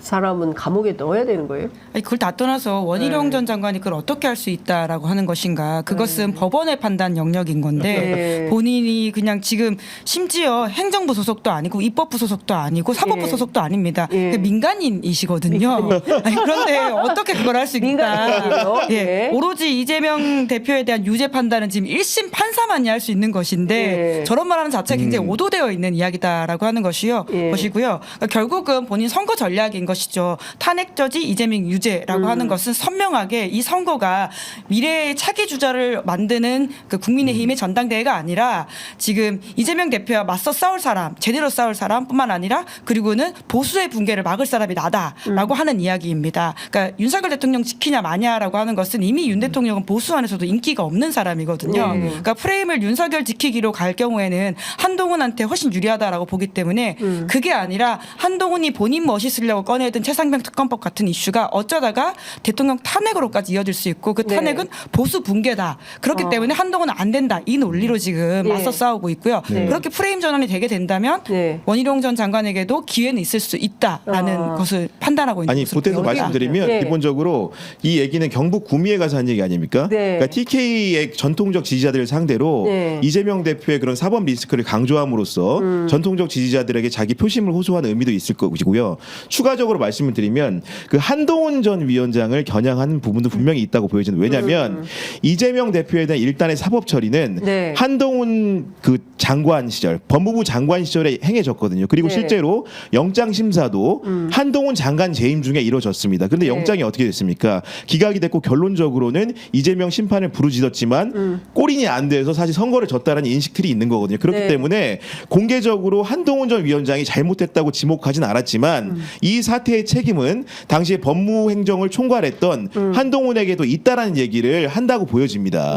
사람은 감옥에 넣어야 되는 거예요? 아니, 그걸 다 떠나서 원희룡 전 장관이 그걸 어떻게 할 수 있다라고 하는 것인가. 그것은 법원의 판단 영역인 건데 본인이 그냥 지금 심지어 행정부 소속도 아니고 입법부 소속도 아니고 사법부 소속도 아닙니다. 민간인이시거든요. 아니, 그런데 어떻게 그걸 할 수 있다. 오로지 이재명 대표에 대한 유죄 판단은 지금 1심 판사만이 할 수 있는 것인데 저런 말하는 자체가 굉장히 오도되어 있는 이야기다라고 하는 것이고요. 그러니까 결국은 본인 선거 전략인 것이죠. 탄핵 저지 이재명 유죄라고 하는 것은 선명하게 이 선거가 미래의 차기 주자를 만드는 그 국민의힘의 전당대회가 아니라 지금 이재명 대표와 맞서 싸울 사람, 제대로 싸울 사람뿐만 아니라 그리고는 보수의 붕괴를 막을 사람이 나다라고 하는 이야기입니다. 그러니까 윤석열 대통령 지키냐 마냐라고 하는 것은 이미 윤 대통령은 보수 안에서도 인기가 없는 사람이거든요. 그러니까 프레임을 윤석열 지키기로 갈 경우에는 한동훈한테 훨씬 유리하다라고 보기 때문에 그게 아니라 한동훈이 본인 멋있으려고 꺼내든 최상병 특검법 같은 이슈가 어쩌다가 대통령 탄핵으로까지 이어질 수 있고 그 탄핵은 보수 붕괴다. 그렇기 때문에 한동훈은 안 된다. 이 논리로 지금 맞서 싸우고 있고요. 그렇게 프레임 전환이 되게 된다면 원희룡 전 장관에게도 기회는 있을 수 있다라는 것을 판단하고 있는 것으로 보태서 말씀드리면 기본적으로 이 얘기는 경북 구미에 가서 한 얘기 아닙니까? 그러니까 TK의 전통적 지지자들을 상대로 이재명 대표의 그런 사법 리스크를 강조함으로써 전통적 지지자들에게 자기 표심을 호소하는 의미도 있을 것이고요. 추가적으로 말씀을 드리면 그 한동훈 전 위원장을 겨냥하는 부분도 분명히 있다고 보여지는. 왜냐하면 이재명 대표에 대한 일단의 사법 처리는 한동훈 그 장관 시절, 법무부 장관 시절에 행해졌거든요. 그리고 실제로 영장 심사도 한동훈 장관 재임 중에 이루어졌습니다. 그런데 영장이 어떻게 됐습니까? 기각이 됐고 결론적으로는 이재명 심판을 부르짖었지만 꼬린이 안 돼서 사실 선거를 졌다는 인식들이 있는 거거든요. 그렇기 때문에 공개적으로 한동훈 전 위원장이 잘못했다고 지목하진 않았지만 이 사태의 책임은 당시에 법무행정을 총괄했던 한동훈에게도 있다라는 얘기를 한다고 보여집니다.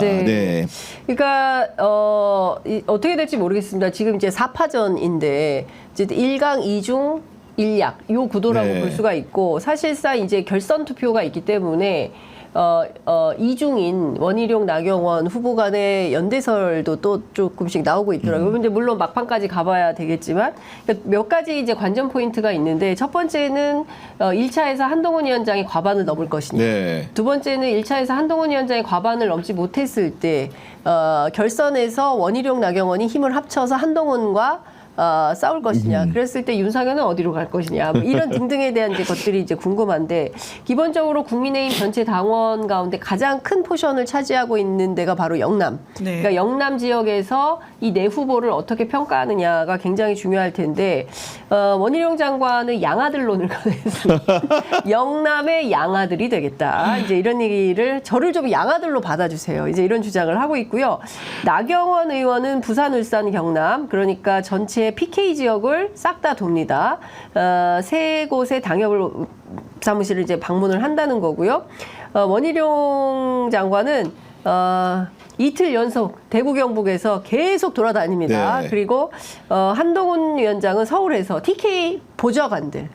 그러니까 어떻게 될지 모르겠습니다. 지금 이제 4파전인데 이제 1강 2중 1약 요 구도라고 볼 수가 있고 사실상 이제 결선 투표가 있기 때문에 이중인 원희룡 나경원 후보 간의 연대설도 또 조금씩 나오고 있더라고요. 근데 물론 막판까지 가봐야 되겠지만 그러니까 몇 가지 이제 관전 포인트가 있는데 첫 번째는 1차에서 한동훈 위원장이 과반을 넘을 것이냐. 두 번째는 1차에서 한동훈 위원장이 과반을 넘지 못했을 때 결선에서 원희룡 나경원이 힘을 합쳐서 한동훈과 싸울 것이냐. 그랬을 때 윤석열은 어디로 갈 것이냐. 뭐 이런 등등에 대한 이제 것들이 이제 궁금한데 기본적으로 국민의힘 전체 당원 가운데 가장 큰 포션을 차지하고 있는 데가 바로 영남. 그러니까 영남 지역에서 이 내 후보를 어떻게 평가하느냐가 굉장히 중요할 텐데 원희룡 장관은 양아들론을 꺼냈습니다. 영남의 양아들이 되겠다. 이제 이런 얘기를 저를 좀 양아들로 받아주세요. 이제 이런 주장을 하고 있고요. 나경원 의원은 부산, 울산, 경남 그러니까 전체 PK 지역을 싹 다 돕니다. 세 곳의 당협을 사무실을 이제 방문을 한다는 거고요. 원희룡 장관은 이틀 연속 대구 경북에서 계속 돌아다닙니다. 네. 그리고 한동훈 위원장은 서울에서 TK 보좌관들,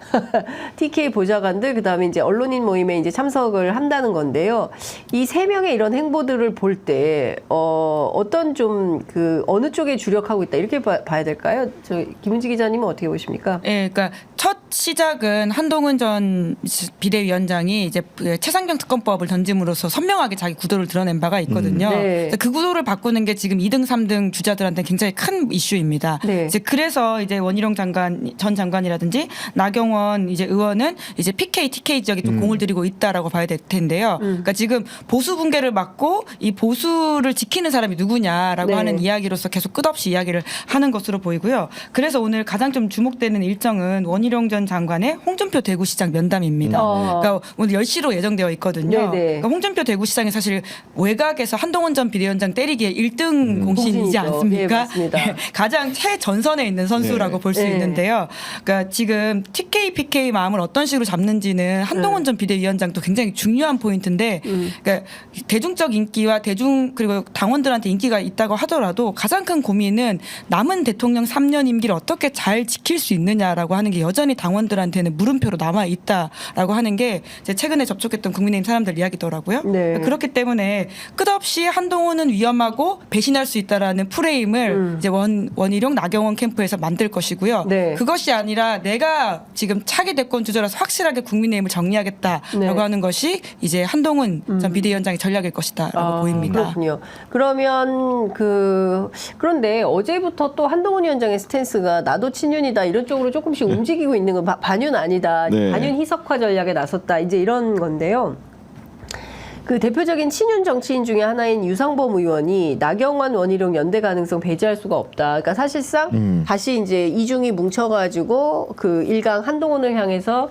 TK 보좌관들 그다음에 이제 언론인 모임에 이제 참석을 한다는 건데요. 이 세 명의 이런 행보들을 볼 때 어떤 좀 그 어느 쪽에 주력하고 있다 이렇게 봐야 될까요? 저 김은지 기자님은 어떻게 보십니까? 네, 그러니까 첫 시작은 한동훈 전 비대위원장이 이제 최상병 특검법을 던짐으로써 선명하게 자기 구도를 드러낸 바가 있거든요. 네. 그 구도를 바꾸는 게 지금 2등, 3등 주자들한테 굉장히 큰 이슈입니다. 네. 이제 그래서 이제 원희룡 전 장관이라든지 나경원 이제 의원은 이제 PK, TK 지역에 좀 공을 들이고 있다라고 봐야 될 텐데요. 그러니까 지금 보수 붕괴를 막고 이 보수를 지키는 사람이 누구냐라고 네. 하는 이야기로서 계속 끝없이 이야기를 하는 것으로 보이고요. 그래서 오늘 가장 좀 주목되는 일정은 원희룡 전 장관의 홍준표 대구시장 면담입니다. 그러니까 오늘 10시로 예정되어 있거든요. 네네. 그러니까 홍준표 대구시장이 사실 외곽에서 한동훈 전 비대위원장 때리기에 1등 공신이지 공신이죠. 않습니까? 네, 맞습니다. 가장 최전선에 있는 선수라고 네. 볼 수 네. 있는데요. 그러니까 지금 TK, PK 마음을 어떤 식으로 잡는지는 한동훈 전 비대위원장도 굉장히 중요한 포인트인데 그러니까 대중적 인기와 그리고 당원들한테 인기가 있다고 하더라도 가장 큰 고민은 남은 대통령 3년 임기를 어떻게 잘 지킬 수 있느냐라고 하는 게 여전히 당원들한테는 물음표로 남아 있다라고 하는 게 이제 최근에 접촉했던 국민의힘 사람들 이야기더라고요. 네. 그렇기 때문에 끝없이 한동훈은 위험하고 배신할 수 있다라는 프레임을 이제 원희룡 나경원 캠프에서 만들 것이고요. 네. 그것이 아니라 내가 지금 차기 대권 주자라서 확실하게 국민의힘을 정리하겠다라고 네. 하는 것이 이제 한동훈 전 비대위원장의 전략일 것이다라고 보입니다. 그렇군요. 그러면 그런데 어제부터 또 한동훈 위원장의 스탠스가 나도 친윤이다 이런 쪽으로 조금씩 움직이고 있는 건 반윤 아니다. 네. 반윤 희석화 전략에 나섰다. 이제 이런 건데요. 그 대표적인 친윤 정치인 중에 하나인 유상범 의원이 나경원 원희룡 연대 가능성 배제할 수가 없다. 그러니까 사실상 다시 이제 이중이 뭉쳐가지고 그 일강 한동훈을 향해서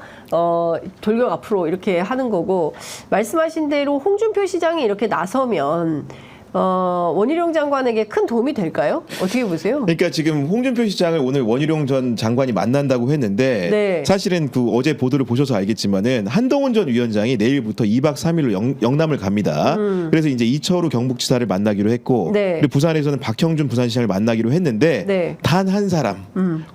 돌격 앞으로 이렇게 하는 거고 말씀하신 대로 홍준표 시장이 이렇게 나서면 원희룡 장관에게 큰 도움이 될까요? 어떻게 보세요? 그러니까 지금 홍준표 시장을 오늘 원희룡 전 장관이 만난다고 했는데 네. 사실은 그 어제 보도를 보셔서 알겠지만은 한동훈 전 위원장이 내일부터 2박 3일로 영남을 갑니다. 그래서 이제 이철우 경북지사를 만나기로 했고 네. 그리고 부산에서는 박형준 부산시장을 만나기로 했는데 네. 단 한 사람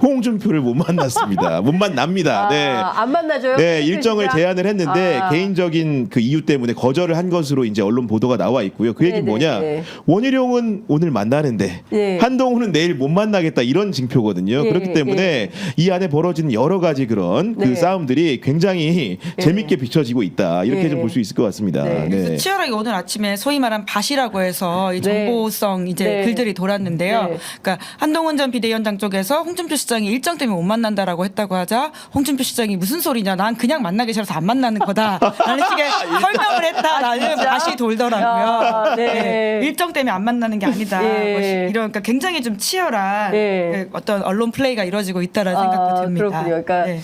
홍준표를 못 만났습니다. 못 만납니다. 네. 안 만나줘요? 네, 일정을 진짜? 제안을 했는데 개인적인 그 이유 때문에 거절을 한 것으로 이제 언론 보도가 나와 있고요. 그 얘기는 네네. 뭐냐? 원희룡은 오늘 만나는데 네. 한동훈은 내일 못 만나겠다 이런 징표거든요. 예, 그렇기 때문에 이 안에 벌어지는 여러 가지 그런 네. 그 싸움들이 굉장히 재밌게 비춰지고 있다 이렇게 네. 좀 볼 수 있을 것 같습니다. 네. 그래서 치열하게 오늘 아침에 소위 말한 밭이라고 해서 이 네. 정보성 이제 네. 글들이 돌았는데요. 네. 그러니까 한동훈 전 비대위원장 쪽에서 홍준표 시장이 일정 때문에 못 만난다라고 했다고 하자 홍준표 시장이 무슨 소리냐 난 그냥 만나기 싫어서 안 만나는 거다라는 식의 설명을 했다라는 밭이 돌더라고요. 네. 일정 때문에 안 만나는 게 아니다. 예. 이런 그러니까 굉장히 좀 치열한 예. 그 어떤 언론 플레이가 이루어지고 있다라는 생각도 듭니다. 그렇군요. 그러니까 네.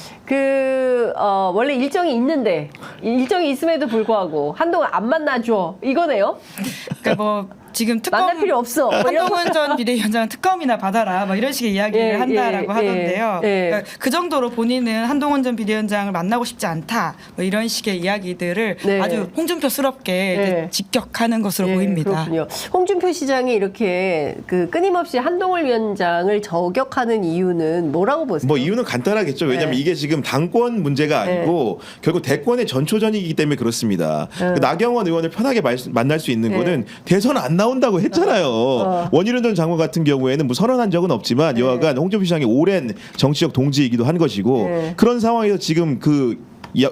원래 일정이 있는데 일정이 있음에도 불구하고 한동안 안 만나줘 이거네요. 그러니까 뭐 지금 만날 필요 없어. 뭐 이런 한동훈 전 비대위원장은 특검이나 받아라, 뭐 이런 식의 이야기를 예, 한다라고 예, 하던데요. 예. 그러니까 그 정도로 본인은 한동훈 전 비대위원장을 만나고 싶지 않다, 뭐 이런 식의 이야기들을 네. 아주 홍준표스럽게 이제 네. 직격하는 것으로 예, 보입니다. 그렇군요. 홍준표 시장이 이렇게 끊임없이 한동훈 위원장을 저격하는 이유는 뭐라고 보세요? 뭐 이유는 간단하겠죠. 왜냐하면 네. 이게 지금 당권 문제가 아니고 결국 대권의 전초전이기 때문에 그렇습니다. 그 나경원 의원을 편하게 만날 수 있는 네. 거는 대선 안 나온다고 했잖아요. 원희룡 전 장관 같은 경우에는 뭐 선언한 적은 없지만 여하간 홍준표 시장이 오랜 정치적 동지이기도 한 것이고 네. 그런 상황에서 지금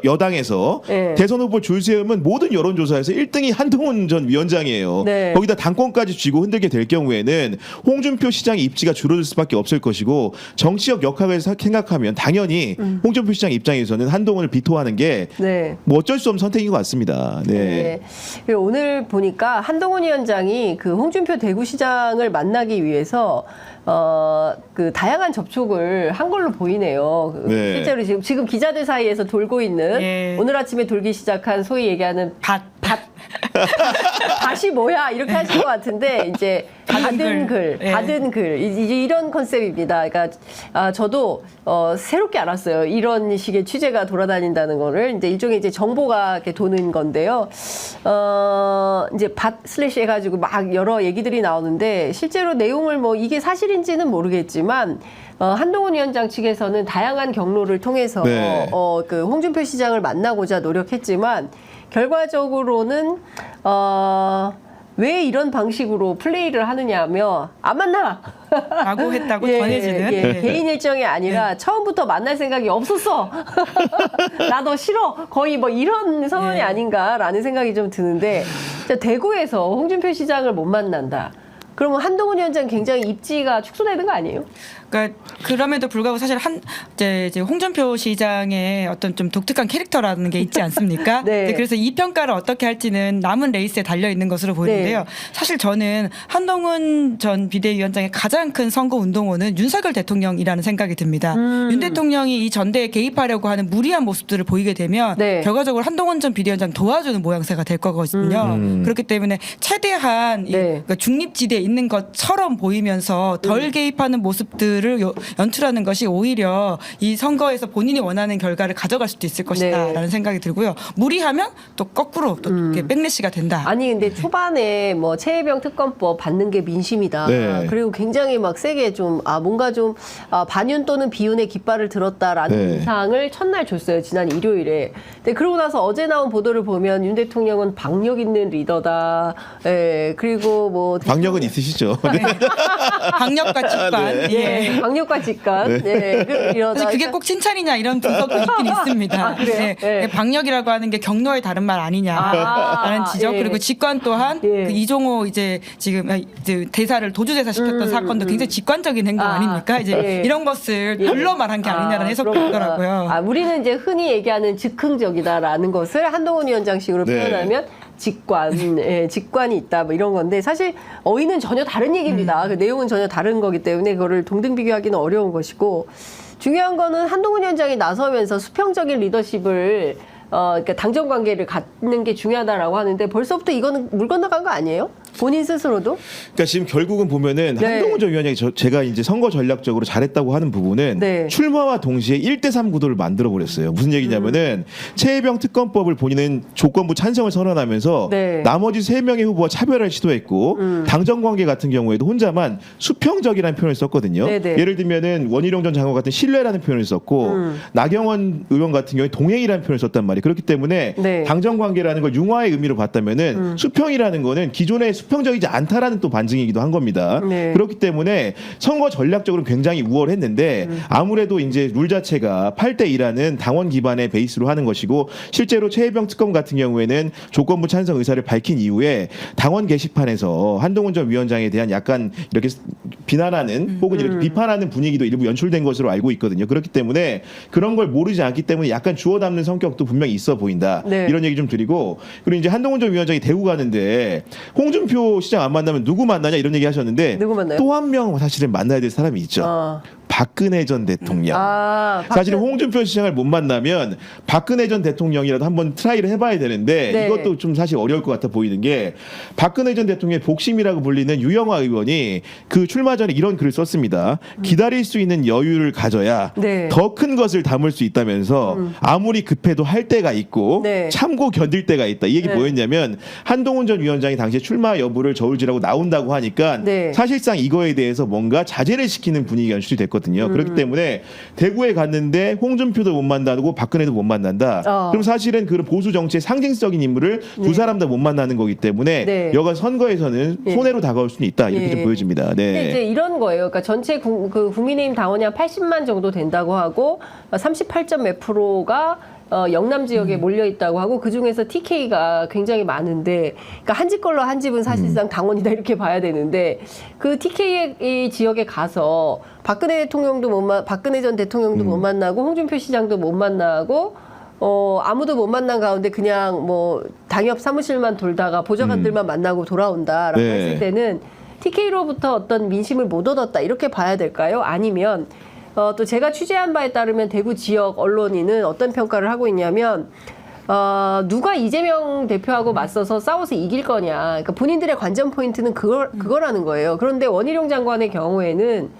여당에서 네. 대선 후보 줄 세우면 모든 여론조사에서 1등이 한동훈 전 위원장이에요. 네. 거기다 당권까지 쥐고 흔들게 될 경우에는 홍준표 시장의 입지가 줄어들 수밖에 없을 것이고 정치적 역학을 생각하면 당연히 홍준표 시장 입장에서는 한동훈을 비토하는 게 네. 뭐 어쩔 수 없는 선택인 것 같습니다. 네. 네. 그리고 오늘 보니까 한동훈 위원장이 그 홍준표 대구시장을 만나기 위해서 다양한 접촉을 한 걸로 보이네요. 네. 실제로 지금 기자들 사이에서 돌고 있는 예. 오늘 아침에 돌기 시작한 소위 얘기하는 밭. 다시 뭐야 이렇게 하실 것 같은데 이제 받은 글, 네. 받은 글 이제 이런 컨셉입니다. 그러니까 저도 새롭게 알았어요. 이런 식의 취재가 돌아다닌다는 거를 이제 일종의 이제 정보가 이렇게 도는 건데요. 이제 밭/ 해가지고 막 여러 얘기들이 나오는데 실제로 내용을 뭐 이게 사실인지는 모르겠지만. 한동훈 위원장 측에서는 다양한 경로를 통해서 네. 그 홍준표 시장을 만나고자 노력했지만 결과적으로는 왜 이런 방식으로 플레이를 하느냐며 안 만나 라고 했다고 전해지는 네. 개인 일정이 아니라 처음부터 만날 생각이 없었어. 나 너 싫어. 거의 뭐 이런 선언이 아닌가라는 생각이 좀 드는데 대구에서 홍준표 시장을 못 만난다. 그러면 한동훈 위원장 굉장히 입지가 축소되는 거 아니에요? 그러니까 그럼에도 불구하고 사실 이제 홍준표 시장의 어떤 좀 독특한 캐릭터라는 게 있지 않습니까? 네. 그래서 이 평가를 어떻게 할지는 남은 레이스에 달려 있는 것으로 보이는데요. 네. 사실 저는 한동훈 전 비대위원장의 가장 큰 선거 운동원은 윤석열 대통령이라는 생각이 듭니다. 윤 대통령이 이 전대에 개입하려고 하는 무리한 모습들을 보이게 되면 네. 결과적으로 한동훈 전 비대위원장 도와주는 모양새가 될 거거든요. 그렇기 때문에 최대한 이 네. 그러니까 중립지대에 있는 것처럼 보이면서 덜 개입하는 모습들을 연출하는 것이 오히려 이 선거에서 본인이 원하는 결과를 가져갈 수도 있을 것이다라는 네. 생각이 들고요. 무리하면 또 거꾸로 또 이렇게 백래시가 된다. 아니 근데 초반에 뭐 최혜병 특검법 받는 게 민심이다. 네. 그리고 굉장히 막 세게 좀 뭔가 좀 반윤 또는 비윤의 깃발을 들었다라는 네. 인상을 첫날 줬어요. 지난 일요일에. 근데 그러고 나서 어제 나온 보도를 보면 윤 대통령은 박력 있는 리더다. 예. 그리고 뭐 박력은 있으시죠. 네. 강력과 직관. 예. 강력과 직관. 예. 이러다 사실 그게 꼭 칭찬이냐 이런 분석도 있긴 있습니다. 그래요? 네. 박력이라고 하는 게 경로의 다른 말 아니냐라는 지적 예. 그리고 직관 또한 예. 그 이종호 이제 지금 이제 대사를 도주대사 시켰던 사건도 굉장히 직관적인 행동 아닙니까? 이제 예. 이런 것을 별로 말한 게 아니냐라는 해석도 그렇구나. 있더라고요. 우리는 이제 흔히 얘기하는 즉흥적이다라는 것을 한동훈 위원장식으로 네. 표현하면 직관이 있다 뭐 이런 건데 사실 어휘는 전혀 다른 얘기입니다. 그 내용은 전혀 다른 거기 때문에 그거를 동등 비교하기는 어려운 것이고 중요한 거는 한동훈 위원장이 나서면서 수평적인 리더십을 그러니까 당정 관계를 갖는 게 중요하다라고 하는데 벌써부터 이거는 물 건너간 거 아니에요? 본인 스스로도? 그러니까 지금 결국은 보면은 네. 한동훈 전 위원장이 제가 이제 선거 전략적으로 잘했다고 하는 부분은 네. 출마와 동시에 1대3 구도를 만들어 버렸어요. 무슨 얘기냐면은 최혜병 특검법을 본인은 조건부 찬성을 선언하면서 네. 나머지 3명의 후보와 차별을 시도했고 당정 관계 같은 경우에도 혼자만 수평적이라는 표현을 썼거든요. 네네. 예를 들면은 원희룡 전 장관 같은 신뢰라는 표현을 썼고 나경원 의원 같은 경우에 동행이라는 표현을 썼단 말이에요. 그렇기 때문에 네. 당정 관계라는 걸 융화의 의미로 봤다면은 수평이라는 거는 기존의 수평적이지 않다라는 또 반증이기도 한 겁니다. 네. 그렇기 때문에 선거 전략적으로 굉장히 우월했는데 아무래도 이제 룰 자체가 8대2라는 당원 기반의 베이스로 하는 것이고 실제로 최혜병 특검 같은 경우에는 조건부 찬성 의사를 밝힌 이후에 당원 게시판에서 한동훈 전 위원장에 대한 약간 이렇게 비난하는 혹은 이렇게 비판하는 분위기도 일부 연출된 것으로 알고 있거든요. 그렇기 때문에 그런 걸 모르지 않기 때문에 약간 주워 담는 성격도 분명히 있어 보인다. 네. 이런 얘기 좀 드리고 그리고 이제 한동훈 전 위원장이 대구 가는데 홍준표 시장 안 만나면 누구 만나냐 이런 얘기 하셨는데 누구 만나요? 또 한 명 사실은 만나야 될 사람이 있죠. 박근혜 전 대통령. 사실은 홍준표 시장을 못 만나면 박근혜 전 대통령이라도 한번 트라이를 해봐야 되는데 네. 이것도 좀 사실 어려울 것 같아 보이는 게 박근혜 전 대통령의 복심이라고 불리는 유영아 의원이 그 출마 전에 이런 글을 썼습니다. 기다릴 수 있는 여유를 가져야 네. 더 큰 것을 담을 수 있다면서 아무리 급해도 할 때가 있고 네. 참고 견딜 때가 있다. 이 얘기 네. 뭐였냐면 한동훈 전 위원장이 당시에 출마 여부를 저울질하고 나온다고 하니까 네. 사실상 이거에 대해서 뭔가 자제를 시키는 분위기가 연출이 됐거든요. 그렇기 때문에 대구에 갔는데 홍준표도 못 만나고 박근혜도 못 만난다. 그럼 사실은 그 보수 정치의 상징적인 인물을 두 사람 다 못 만나는 거기 때문에 네. 여간 선거에서는 손해로 다가올 수는 있다. 이렇게 좀 보여집니다. 근데 네. 이제 이런 거예요. 그러니까 전체 그 국민의힘 당원이 한 80만 정도 된다고 하고 38점 몇 프로가 영남 지역에 몰려 있다고 하고 그 중에서 TK가 굉장히 많은데, 그러니까 한 집 걸로 한 집은 사실상 당원이다 이렇게 봐야 되는데 그 TK 지역에 가서 박근혜 전 대통령도 못 만나고 홍준표 시장도 못 만나고. 아무도 못 만난 가운데 그냥 뭐 당협 사무실만 돌다가 보좌관들만 만나고 돌아온다라고 네. 했을 때는 TK로부터 어떤 민심을 못 얻었다 이렇게 봐야 될까요? 아니면 또 제가 취재한 바에 따르면 대구 지역 언론인은 어떤 평가를 하고 있냐면 누가 이재명 대표하고 맞서서 싸워서 이길 거냐. 그러니까 본인들의 관전 포인트는 그거라는 거예요. 그런데 원희룡 장관의 경우에는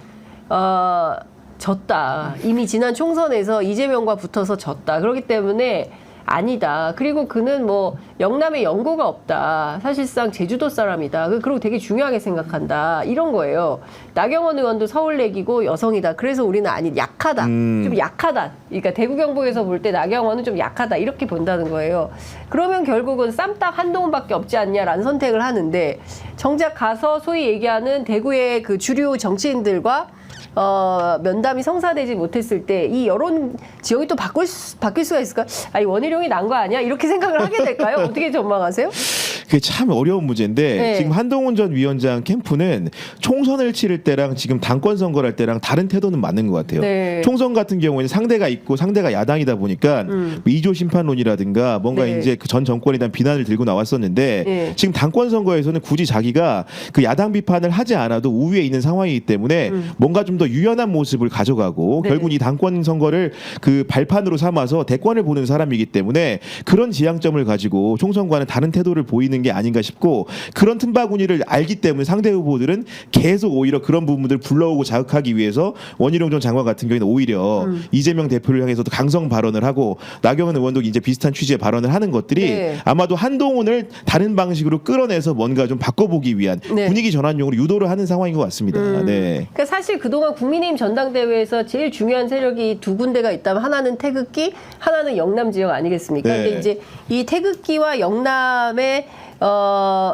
졌다. 이미 지난 총선에서 이재명과 붙어서 졌다. 그렇기 때문에 아니다. 그리고 그는 뭐 영남에 연고가 없다. 사실상 제주도 사람이다. 그리고 되게 중요하게 생각한다. 이런 거예요. 나경원 의원도 서울내기고 여성이다. 그래서 우리는 약하다. 좀 약하다. 그러니까 대구 경북에서 볼 때 나경원은 좀 약하다. 이렇게 본다는 거예요. 그러면 결국은 쌈딱 한동훈밖에 없지 않냐라는 선택을 하는데 정작 가서 소위 얘기하는 대구의 그 주류 정치인들과 면담이 성사되지 못했을 때 이 여론 지형이 또 바뀔 수가 있을까? 아니 원희룡이 난 거 아니야? 이렇게 생각을 하게 될까요? 어떻게 전망하세요? 그게 참 어려운 문제인데 네. 지금 한동훈 전 위원장 캠프는 총선을 치를 때랑 지금 당권 선거를 할 때랑 다른 태도는 맞는 것 같아요. 네. 총선 같은 경우에는 상대가 있고 상대가 야당이다 보니까 이조 심판론이라든가 뭔가 네. 이제 그 전 정권에 대한 비난을 들고 나왔었는데 네. 지금 당권 선거에서는 굳이 자기가 그 야당 비판을 하지 않아도 우위에 있는 상황이기 때문에 뭔가 좀 더 유연한 모습을 가져가고 네. 결국 이 당권 선거를 그 발판으로 삼아서 대권을 보는 사람이기 때문에 그런 지향점을 가지고 총선과는 다른 태도를 보이는 게 아닌가 싶고 그런 틈바구니를 알기 때문에 상대 후보들은 계속 오히려 그런 부분들을 불러오고 자극하기 위해서 원희룡 전 장관 같은 경우에는 오히려 이재명 대표를 향해서도 강성 발언을 하고 나경원 의원도 이제 비슷한 취지의 발언을 하는 것들이 네. 아마도 한동훈을 다른 방식으로 끌어내서 뭔가 좀 바꿔보기 위한 네. 분위기 전환용으로 유도를 하는 상황인 것 같습니다. 네. 그러니까 사실 그동안 국민의힘 전당대회에서 제일 중요한 세력이 두 군데가 있다면 하나는 태극기, 하나는 영남 지역 아니겠습니까? 네. 근데 이제 이 태극기와 영남의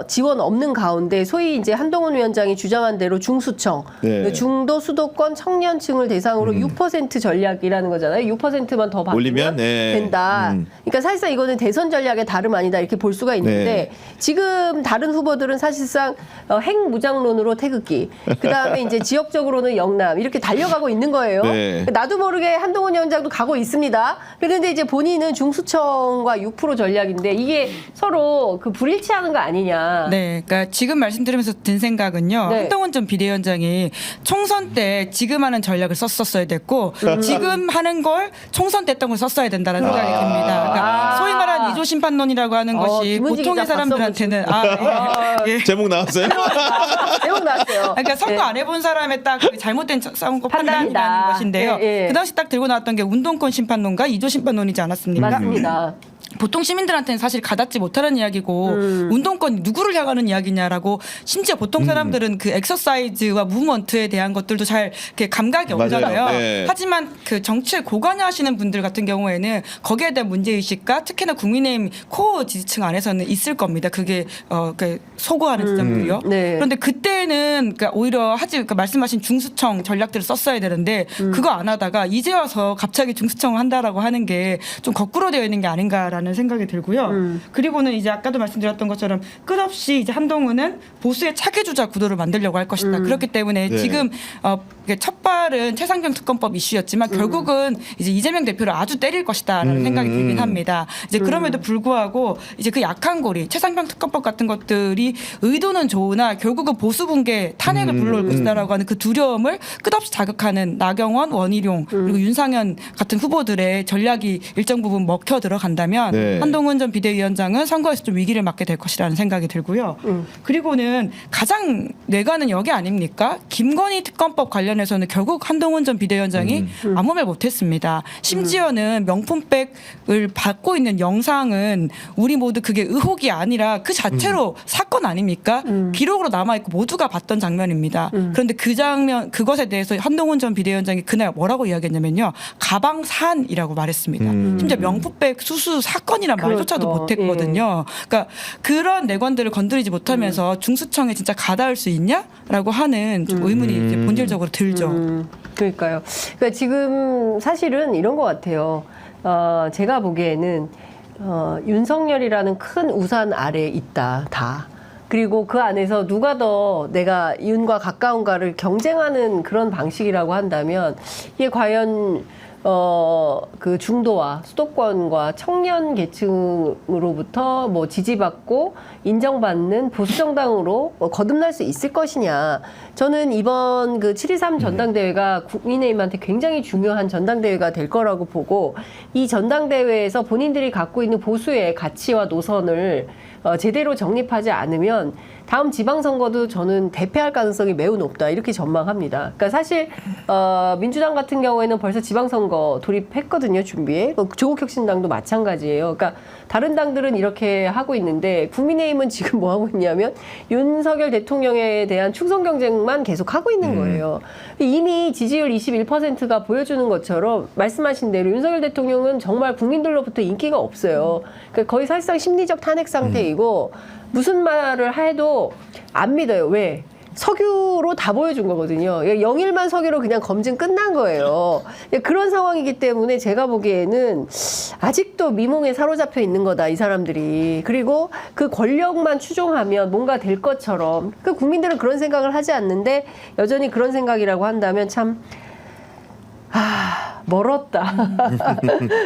지원 없는 가운데 소위 이제 한동훈 위원장이 주장한 대로 중수청, 네. 중도 수도권 청년층을 대상으로 6% 전략이라는 거잖아요. 6%만 더 받으면 올리면, 네. 된다. 그러니까 사실상 이거는 대선 전략의 다름 아니다 이렇게 볼 수가 있는데 네. 지금 다른 후보들은 사실상 핵무장론으로 태극기, 그 다음에 이제 지역적으로는 영남 이렇게 달려가고 있는 거예요. 네. 나도 모르게 한동훈 위원장도 가고 있습니다. 그런데 이제 본인은 중수청과 6% 전략인데 이게 서로 그 불일치하는 거 아니냐. 네, 그러니까 지금 말씀드리면서 든 생각은요. 네. 한동훈 전 비대위원장이 총선 때 지금 하는 전략을 썼었어야 됐고 지금 하는 걸 총선 때 했던 걸 썼어야 된다는 생각이 듭니다. 그러니까 소위 말하는 이조 심판론이라고 하는 것이 김은지 보통의 기자 사람들한테는 예. 제목 나왔어요? 제목 나왔어요. 그러니까 선거 네. 안 해본 사람의 딱 잘못된 선거 판단이다. 판단이라는 것인데요. 예, 예. 그 당시 딱 들고 나왔던 게 운동권 심판론과 이조 심판론이지 않았습니까? 맞습니다. 보통 시민들한테는 사실 가닿지 못하는 이야기고 운동권 누구를 향하는 이야기냐라고 심지어 보통 사람들은 그 엑서사이즈와 무브먼트에 대한 것들도 잘 이렇게 감각이 맞아요. 없잖아요. 네. 하지만 그 정치에 고관여하시는 분들 같은 경우에는 거기에 대한 문제의식과 특히나 국민의힘 코어 지지층 안에서는 있을 겁니다. 그게 그 소구하는 지점들이요. 네. 그런데 그때는 그러니까 오히려 말씀하신 중수청 전략들을 썼어야 되는데 그거 안 하다가 이제 와서 갑자기 중수청을 한다라고 하는 게 좀 거꾸로 되어 있는 게 아닌가라는 생각이 들고요. 그리고는 이제 아까도 말씀드렸던 것처럼 끝없이 이제 한동훈은 보수의 차기주자 구도를 만들려고 할 것이다. 그렇기 때문에 네. 지금 첫 발은 최상병 특검법 이슈였지만 결국은 이제 이재명 대표를 아주 때릴 것이다라는 생각이 들긴 합니다. 이제 그럼에도 불구하고 이제 그 약한 고리 최상병 특검법 같은 것들이 의도는 좋으나 결국은 보수 붕괴 탄핵을 불러올 것이다라고 하는 그 두려움을 끝없이 자극하는 나경원, 원희룡 그리고 윤상현 같은 후보들의 전략이 일정 부분 먹혀 들어간다면 네. 한동훈 전 비대위원장은 선거에서 좀 위기를 맞게 될 것이라는 생각이 들고요. 그리고는 가장 뇌가는 여기 아닙니까? 김건희 특검법 관련해서는 결국 한동훈 전 비대위원장이 아무 말 못했습니다. 심지어는 명품백을 받고 있는 영상은 우리 모두 그게 의혹이 아니라 그 자체로 사건 아닙니까? 기록으로 남아있고 모두가 봤던 장면입니다. 그런데 그 장면 그것에 대해서 한동훈 전 비대위원장이 그날 뭐라고 이야기했냐면요. 가방산이라고 말했습니다. 심지어 명품백 수수 사건이란 말조차도 그렇죠. 못했거든요. 그러니까 그런 내관들을 건드리지 못하면서 중수청에 진짜 가닿을 수 있냐라고 하는 좀 의문이 이제 본질적으로 들죠. 그러니까요. 그러니까 지금 사실은 이런 것 같아요. 제가 보기에는 윤석열이라는 큰 우산 아래에 있다. 다. 그리고 그 안에서 누가 더 내가 윤과 가까운가를 경쟁하는 그런 방식이라고 한다면 이게 과연 그 중도와 수도권과 청년 계층으로부터 뭐 지지받고 인정받는 보수 정당으로 거듭날 수 있을 것이냐. 저는 이번 그 7.23 전당대회가 국민의힘한테 굉장히 중요한 전당대회가 될 거라고 보고, 이 전당대회에서 본인들이 갖고 있는 보수의 가치와 노선을 제대로 정립하지 않으면 다음 지방선거도 저는 대패할 가능성이 매우 높다, 이렇게 전망합니다. 그러니까 사실 민주당 같은 경우에는 벌써 지방선거 돌입했거든요, 준비에. 조국혁신당도 마찬가지예요. 그러니까 다른 당들은 이렇게 하고 있는데 국민의힘은 지금 뭐 하고 있냐면 윤석열 대통령에 대한 충성 경쟁만 계속 하고 있는 거예요. 이미 지지율 21%가 보여주는 것처럼 말씀하신 대로 윤석열 대통령은 정말 국민들로부터 인기가 없어요. 그러니까 거의 사실상 심리적 탄핵 상태이고 무슨 말을 해도 안 믿어요. 왜? 석유로 다 보여준 거거든요. 영일만 석유로 그냥 검증 끝난 거예요. 그런 상황이기 때문에 제가 보기에는 아직도 미몽에 사로잡혀 있는 거다, 이 사람들이. 그리고 그 권력만 추종하면 뭔가 될 것처럼, 그 국민들은 그런 생각을 하지 않는데 여전히 그런 생각이라고 한다면 참 멀었다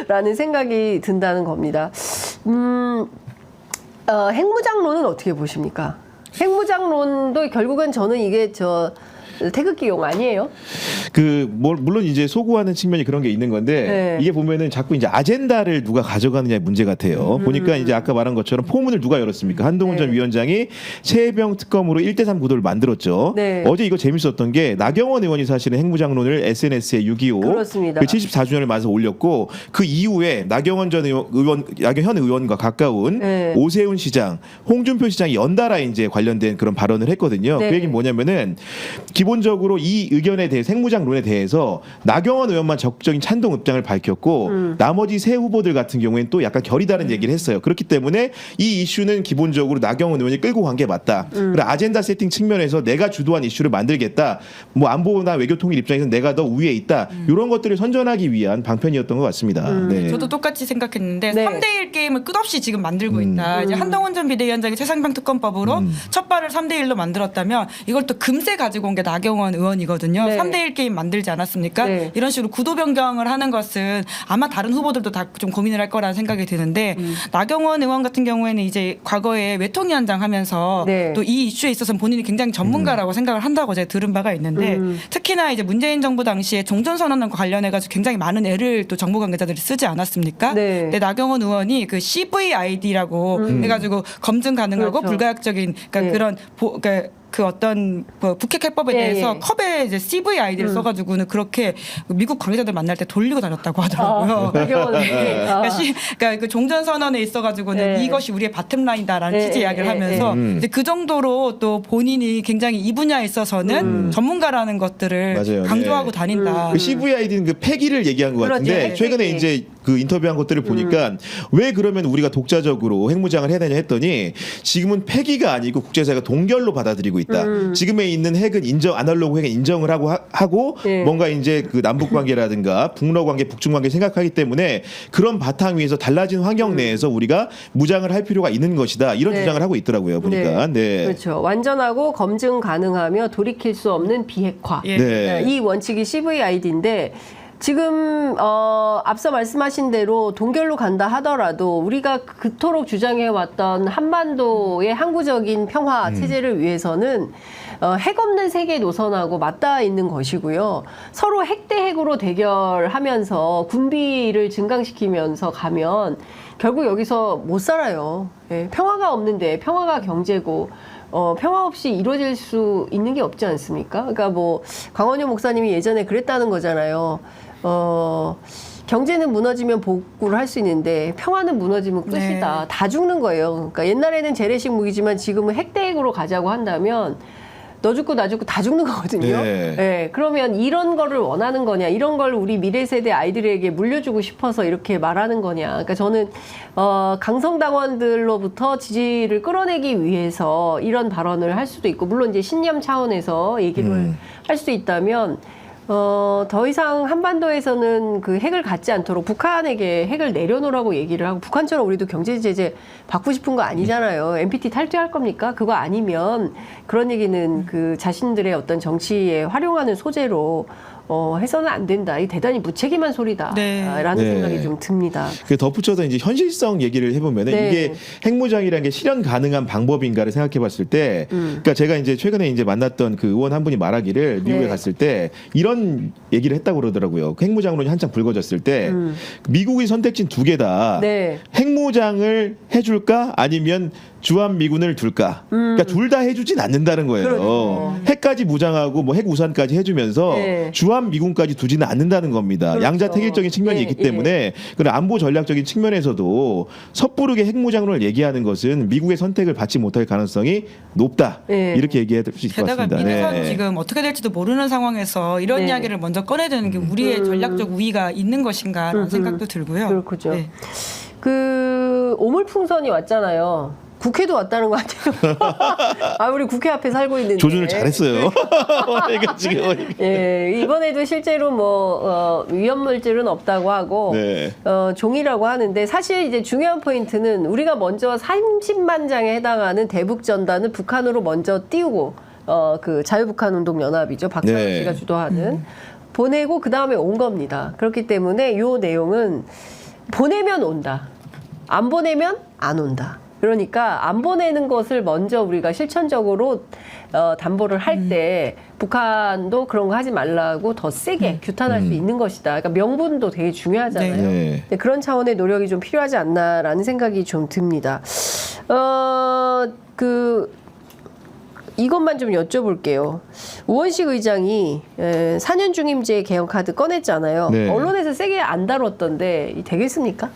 라는 생각이 든다는 겁니다. 핵무장론은 어떻게 보십니까? 핵무장론도 결국은 저는 이게 태극기용 아니에요? 물론 이제 소구하는 측면이 그런 게 있는 건데, 네. 이게 보면은 자꾸 이제 아젠다를 누가 가져가느냐의 문제 같아요. 보니까 이제 아까 말한 것처럼 포문을 누가 열었습니까? 한동훈 전 위원장이 최혜병 특검으로 1대3 구도를 만들었죠. 네. 어제 이거 재밌었던 게 나경원 의원이 사실은 핵무장론을 SNS에 6.25 그렇습니다. 그 74주년을 맞아서 올렸고, 그 이후에 나경원 전 나경현 의원과 가까운 네. 오세훈 시장, 홍준표 시장이 연달아 이제 관련된 그런 발언을 했거든요. 네. 그 얘기는 뭐냐면은 기본적으로 이 의견에 대해 핵무장론에 대해서 나경원 의원만 적극적인 찬동 입장을 밝혔고 나머지 세 후보들 같은 경우에는 또 약간 결이 다른 얘기를 했어요. 그렇기 때문에 이 이슈는 기본적으로 나경원 의원이 끌고 간 게 맞다. 그리고 아젠다 세팅 측면에서 내가 주도한 이슈를 만들겠다. 뭐 안보나 외교통일 입장에서 내가 더 우위에 있다. 이런 것들을 선전하기 위한 방편이었던 것 같습니다. 네. 저도 똑같이 생각했는데 네. 3대1 게임을 끝없이 지금 만들고 있다. 이제 한동훈 전 비대위원장이 최상병 특검법으로 첫 발을 3대1로 만들었다면 이걸 또 금세 가지고 온 게 나경원 의원이거든요. 네. 3대1 게임 만들지 않았습니까? 네. 이런 식으로 구도 변경을 하는 것은 아마 다른 후보들도 다 좀 고민을 할 거라는 생각이 드는데 나경원 의원 같은 경우에는 이제 과거에 외통위원장 하면서 네. 또 이 이슈에 있어서는 본인이 굉장히 전문가라고 생각을 한다고 제가 들은 바가 있는데 특히나 이제 문재인 정부 당시에 종전선언과 관련해가지고 굉장히 많은 애를 또 정부 관계자들이 쓰지 않았습니까? 네. 근데 나경원 의원이 그 CVID라고 해가지고 검증 가능하고 그렇죠. 불가역적인 그러니까 네. 그런 그 어떤 북핵 해법에 예, 대해서 예. 컵에 이제 CVID를 써가지고는 그렇게 미국 관계자들 만날 때 돌리고 다녔다고 하더라고요. 그러니까 그 종전 선언에 있어가지고는 네. 이것이 우리의 바텀라인다라는 네, 취지 이야기를 네, 하면서 네. 이제 그 정도로 또 본인이 굉장히 이 분야에 있어서는 전문가라는 것들을 맞아요. 강조하고 네. 다닌다. 그 CVID는 그 폐기를 얘기한 것 그렇죠. 같은데 네, 최근에 폐기. 이제 그 인터뷰한 것들을 보니까 왜 그러면 우리가 독자적으로 핵무장을 해야 되냐 했더니 지금은 폐기가 아니고 국제사회가 동결로 받아들이고 있다. 지금에 있는 핵은 아날로그 핵은 인정을 하고 네. 뭔가 이제 그 남북 관계라든가 북러 관계, 북중 관계 생각하기 때문에 그런 바탕 위에서 달라진 환경 내에서 우리가 무장을 할 필요가 있는 것이다. 이런 네. 주장을 하고 있더라고요. 보니까. 네. 그렇죠. 완전하고 검증 가능하며 돌이킬 수 없는 비핵화. 예. 네. 이 원칙이 CVID인데 지금 앞서 말씀하신 대로 동결로 간다 하더라도 우리가 그토록 주장해왔던 한반도의 항구적인 평화 체제를 위해서는 핵 없는 세계 노선하고 맞닿아 있는 것이고요. 서로 핵 대 핵으로 대결하면서 군비를 증강시키면서 가면 결국 여기서 못 살아요. 예, 평화가 없는데 평화가 경제고 평화 없이 이루어질 수 있는 게 없지 않습니까? 그러니까 뭐 광원효 목사님이 예전에 그랬다는 거잖아요. 경제는 무너지면 복구를 할 수 있는데 평화는 무너지면 끝이다. 네. 다 죽는 거예요. 그러니까 옛날에는 재래식 무기지만 지금은 핵대핵으로 가자고 한다면 너 죽고 나 죽고 다 죽는 거거든요. 네. 네, 그러면 이런 거를 원하는 거냐, 이런 걸 우리 미래 세대 아이들에게 물려주고 싶어서 이렇게 말하는 거냐. 그러니까 저는 강성당원들로부터 지지를 끌어내기 위해서 이런 발언을 할 수도 있고, 물론 이제 신념 차원에서 얘기를 할 수도 있다면. 더 이상 한반도에서는 그 핵을 갖지 않도록 북한에게 핵을 내려놓으라고 얘기를 하고, 북한처럼 우리도 경제 제재 받고 싶은 거 아니잖아요. NPT 탈퇴할 겁니까? 그거 아니면 그런 얘기는 그 자신들의 어떤 정치에 활용하는 소재로 해서는 안 된다. 이 대단히 무책임한 소리다. 네. 라는 네. 생각이 좀 듭니다. 그 덧붙여서 이제 현실성 얘기를 해보면은 네. 이게 핵무장이라는 게 실현 가능한 방법인가를 생각해봤을 때, 그러니까 제가 이제 최근에 이제 만났던 그 의원 한 분이 말하기를 미국에 네. 갔을 때 이런 얘기를 했다고 그러더라고요. 그 핵무장론이 한창 불거졌을 때 미국의 선택지는 두 개다. 네. 핵무장을 해줄까 아니면 주한 미군을 둘까? 그러니까 둘 다 해주진 않는다는 거예요. 그렇죠. 핵까지 무장하고 뭐 핵 우산까지 해주면서 네. 주한 미군까지 두지는 않는다는 겁니다. 그렇죠. 양자택일적인 측면이 예, 있기 때문에 그런 안보 전략적인 측면에서도 섣부르게 핵무장론을 얘기하는 것은 미국의 선택을 받지 못할 가능성이 높다. 예. 이렇게 얘기할 수 있을 것 게다가 같습니다. 미네선 지금 어떻게 될지도 모르는 상황에서 이런 네. 이야기를 먼저 꺼내드는 게 우리의 전략적 우위가 있는 것인가라는 생각도 들고요. 그렇군요. 네. 그 오물풍선이 왔잖아요. 국회도 왔다는 거 아니에요? 아, 우리 국회 앞에 살고 있는데. 조준을 잘했어요. 그러니까 지금 예, 이번에도 실제로 위험 물질은 없다고 하고 네. 종이라고 하는데 사실 이제 중요한 포인트는 우리가 먼저 30만 장에 해당하는 대북 전단을 북한으로 먼저 띄우고 그 자유북한운동연합이죠. 박찬호 네. 씨가 주도하는 보내고 그 다음에 온 겁니다. 그렇기 때문에 요 내용은 보내면 온다. 안 보내면 안 온다. 그러니까 안 보내는 것을 먼저 우리가 실천적으로 담보를 할 때 북한도 그런 거 하지 말라고 더 세게 규탄할 수 있는 것이다. 그러니까 명분도 되게 중요하잖아요. 네. 네, 그런 차원의 노력이 좀 필요하지 않나라는 생각이 좀 듭니다. 이것만 좀 여쭤볼게요. 우원식 의장이 4년 중임제 개헌 카드 꺼냈잖아요. 네. 언론에서 세게 안 다뤘던데 되겠습니까?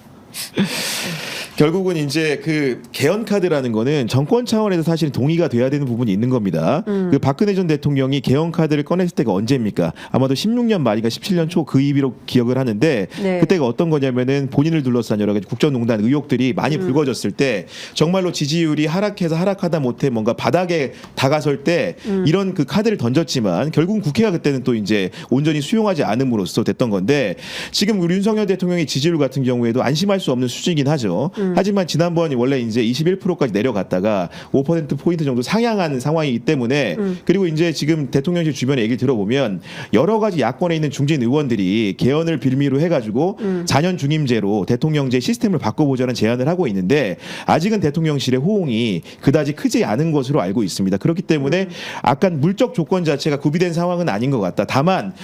결국은 이제 그 개헌 카드라는 거는 정권 차원에서 사실 동의가 돼야 되는 부분이 있는 겁니다. 그 박근혜 전 대통령이 개헌 카드를 꺼냈을 때가 언제입니까? 아마도 16년 말인가 17년 초 그 이비로 기억을 하는데 네. 그때가 어떤 거냐면은 본인을 둘러싼 여러 가지 국정농단 의혹들이 많이 불거졌을 때 정말로 지지율이 하락해서 하락하다 못해 뭔가 바닥에 다가설 때 이런 그 카드를 던졌지만 결국은 국회가 그때는 또 이제 온전히 수용하지 않음으로써 됐던 건데 지금 우리 윤석열 대통령의 지지율 같은 경우에도 안심할 수 없는 수준이긴 하죠. 하지만 지난번 원래 이제 21%까지 내려갔다가 5%포인트 정도 상향한 상황이기 때문에 그리고 이제 지금 대통령실 주변에 얘기를 들어보면 여러 가지 야권에 있는 중진 의원들이 개헌을 빌미로 해가지고 4년 중임제로 대통령제 시스템을 바꿔보자는 제안을 하고 있는데 아직은 대통령실의 호응이 그다지 크지 않은 것으로 알고 있습니다. 그렇기 때문에 약간 물적 조건 자체가 구비된 상황은 아닌 것 같다. 다만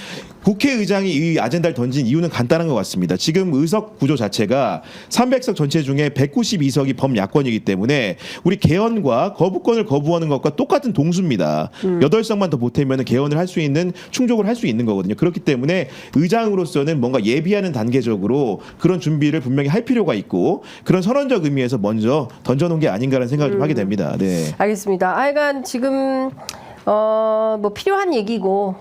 국회의장이 이 아젠다를 던진 이유는 간단한 것 같습니다. 지금 의석 구조 자체가 300석 전체 중에 192석이 범야권이기 때문에 우리 개헌과 거부권을 거부하는 것과 똑같은 동수입니다. 8석만 더 보태면 개헌을 할 수 있는 충족을 할 수 있는 거거든요. 그렇기 때문에 의장으로서는 뭔가 예비하는 단계적으로 그런 준비를 분명히 할 필요가 있고 그런 선언적 의미에서 먼저 던져놓은 게 아닌가라는 생각을 좀 하게 됩니다. 네. 알겠습니다. 하여간 지금 뭐 필요한 얘기고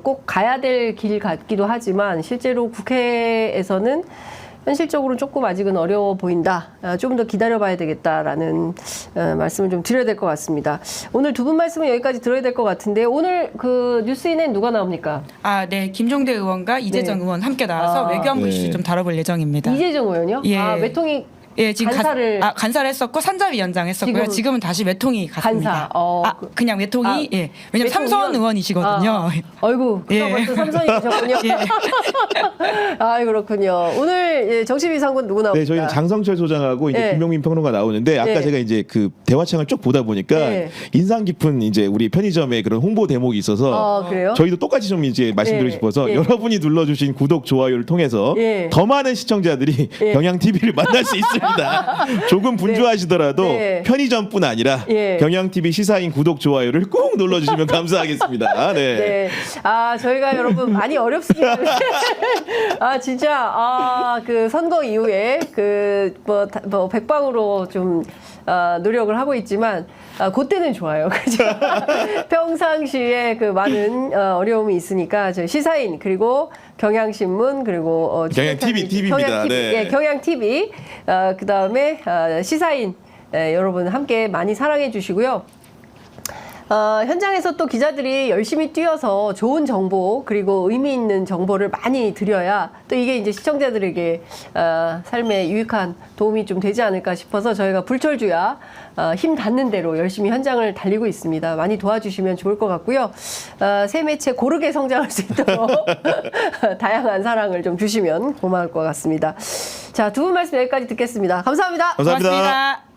꼭 가야 될 길 같기도 하지만 실제로 국회에서는 현실적으로 조금 아직은 어려워 보인다. 조금 더 기다려봐야 되겠다라는 말씀을 좀 드려야 될 것 같습니다. 오늘 두 분 말씀은 여기까지 들어야 될 것 같은데 오늘 그 뉴스인엔 누가 나옵니까? 아, 네. 김종대 의원과 이재정 의원 함께 나와서 외교안보 이슈 좀 다뤄볼 예정입니다. 이재정 의원이요? 예. 아, 외통이 예, 지금 간사를 했었고 산자위원장 했었고요. 지금은 다시 외통위 갔습니다. 간사. 그냥 외통위. 예. 왜냐면 외통 삼선 의원? 의원이시거든요. 아이고, 예. 벌써 삼선이셨군요. 예. 아, 그렇군요. 오늘 정치비상군 누구 나옵니까? 네, 저희는 장성철 소장하고 이제 네. 김용민 평론가 나오는데 아까 네. 제가 이제 그 대화창을 쭉 보다 보니까 네. 인상 깊은 이제 우리 편의점의 그런 홍보 대목이 있어서 그래요? 저희도 똑같이 좀 이제 말씀드리고 네. 싶어서 네. 여러분이 눌러주신 구독 좋아요를 통해서 네. 더 많은 시청자들이 네. 경향 TV를 만날 수 있습니다. 조금 분주하시더라도 네. 편의점뿐 아니라 네. 경향 TV 시사인 구독 좋아요를 꼭 눌러주시면 감사하겠습니다. 네. 네. 아, 저희가 여러분 많이 어렵습니다. 아, 진짜, 그 선거 이후에 뭐 백방으로 좀 노력을 하고 있지만, 그때는 좋아요. 그죠? 평상시에 그 많은 어려움이 있으니까, 저희 시사인, 그리고 경향신문, 그리고 경향 TV, TV입니다. 경향 TV, 네. 예, 경향 TV, 그 다음에 시사인, 여러분 함께 많이 사랑해 주시고요. 현장에서 또 기자들이 열심히 뛰어서 좋은 정보 그리고 의미 있는 정보를 많이 드려야 또 이게 이제 시청자들에게 삶에 유익한 도움이 좀 되지 않을까 싶어서 저희가 불철주야 힘 닿는 대로 열심히 현장을 달리고 있습니다. 많이 도와주시면 좋을 것 같고요. 새 매체 고르게 성장할 수 있도록 다양한 사랑을 좀 주시면 고마울 것 같습니다. 자, 두 분 말씀 여기까지 듣겠습니다. 감사합니다. 감사합니다. 고맙습니다.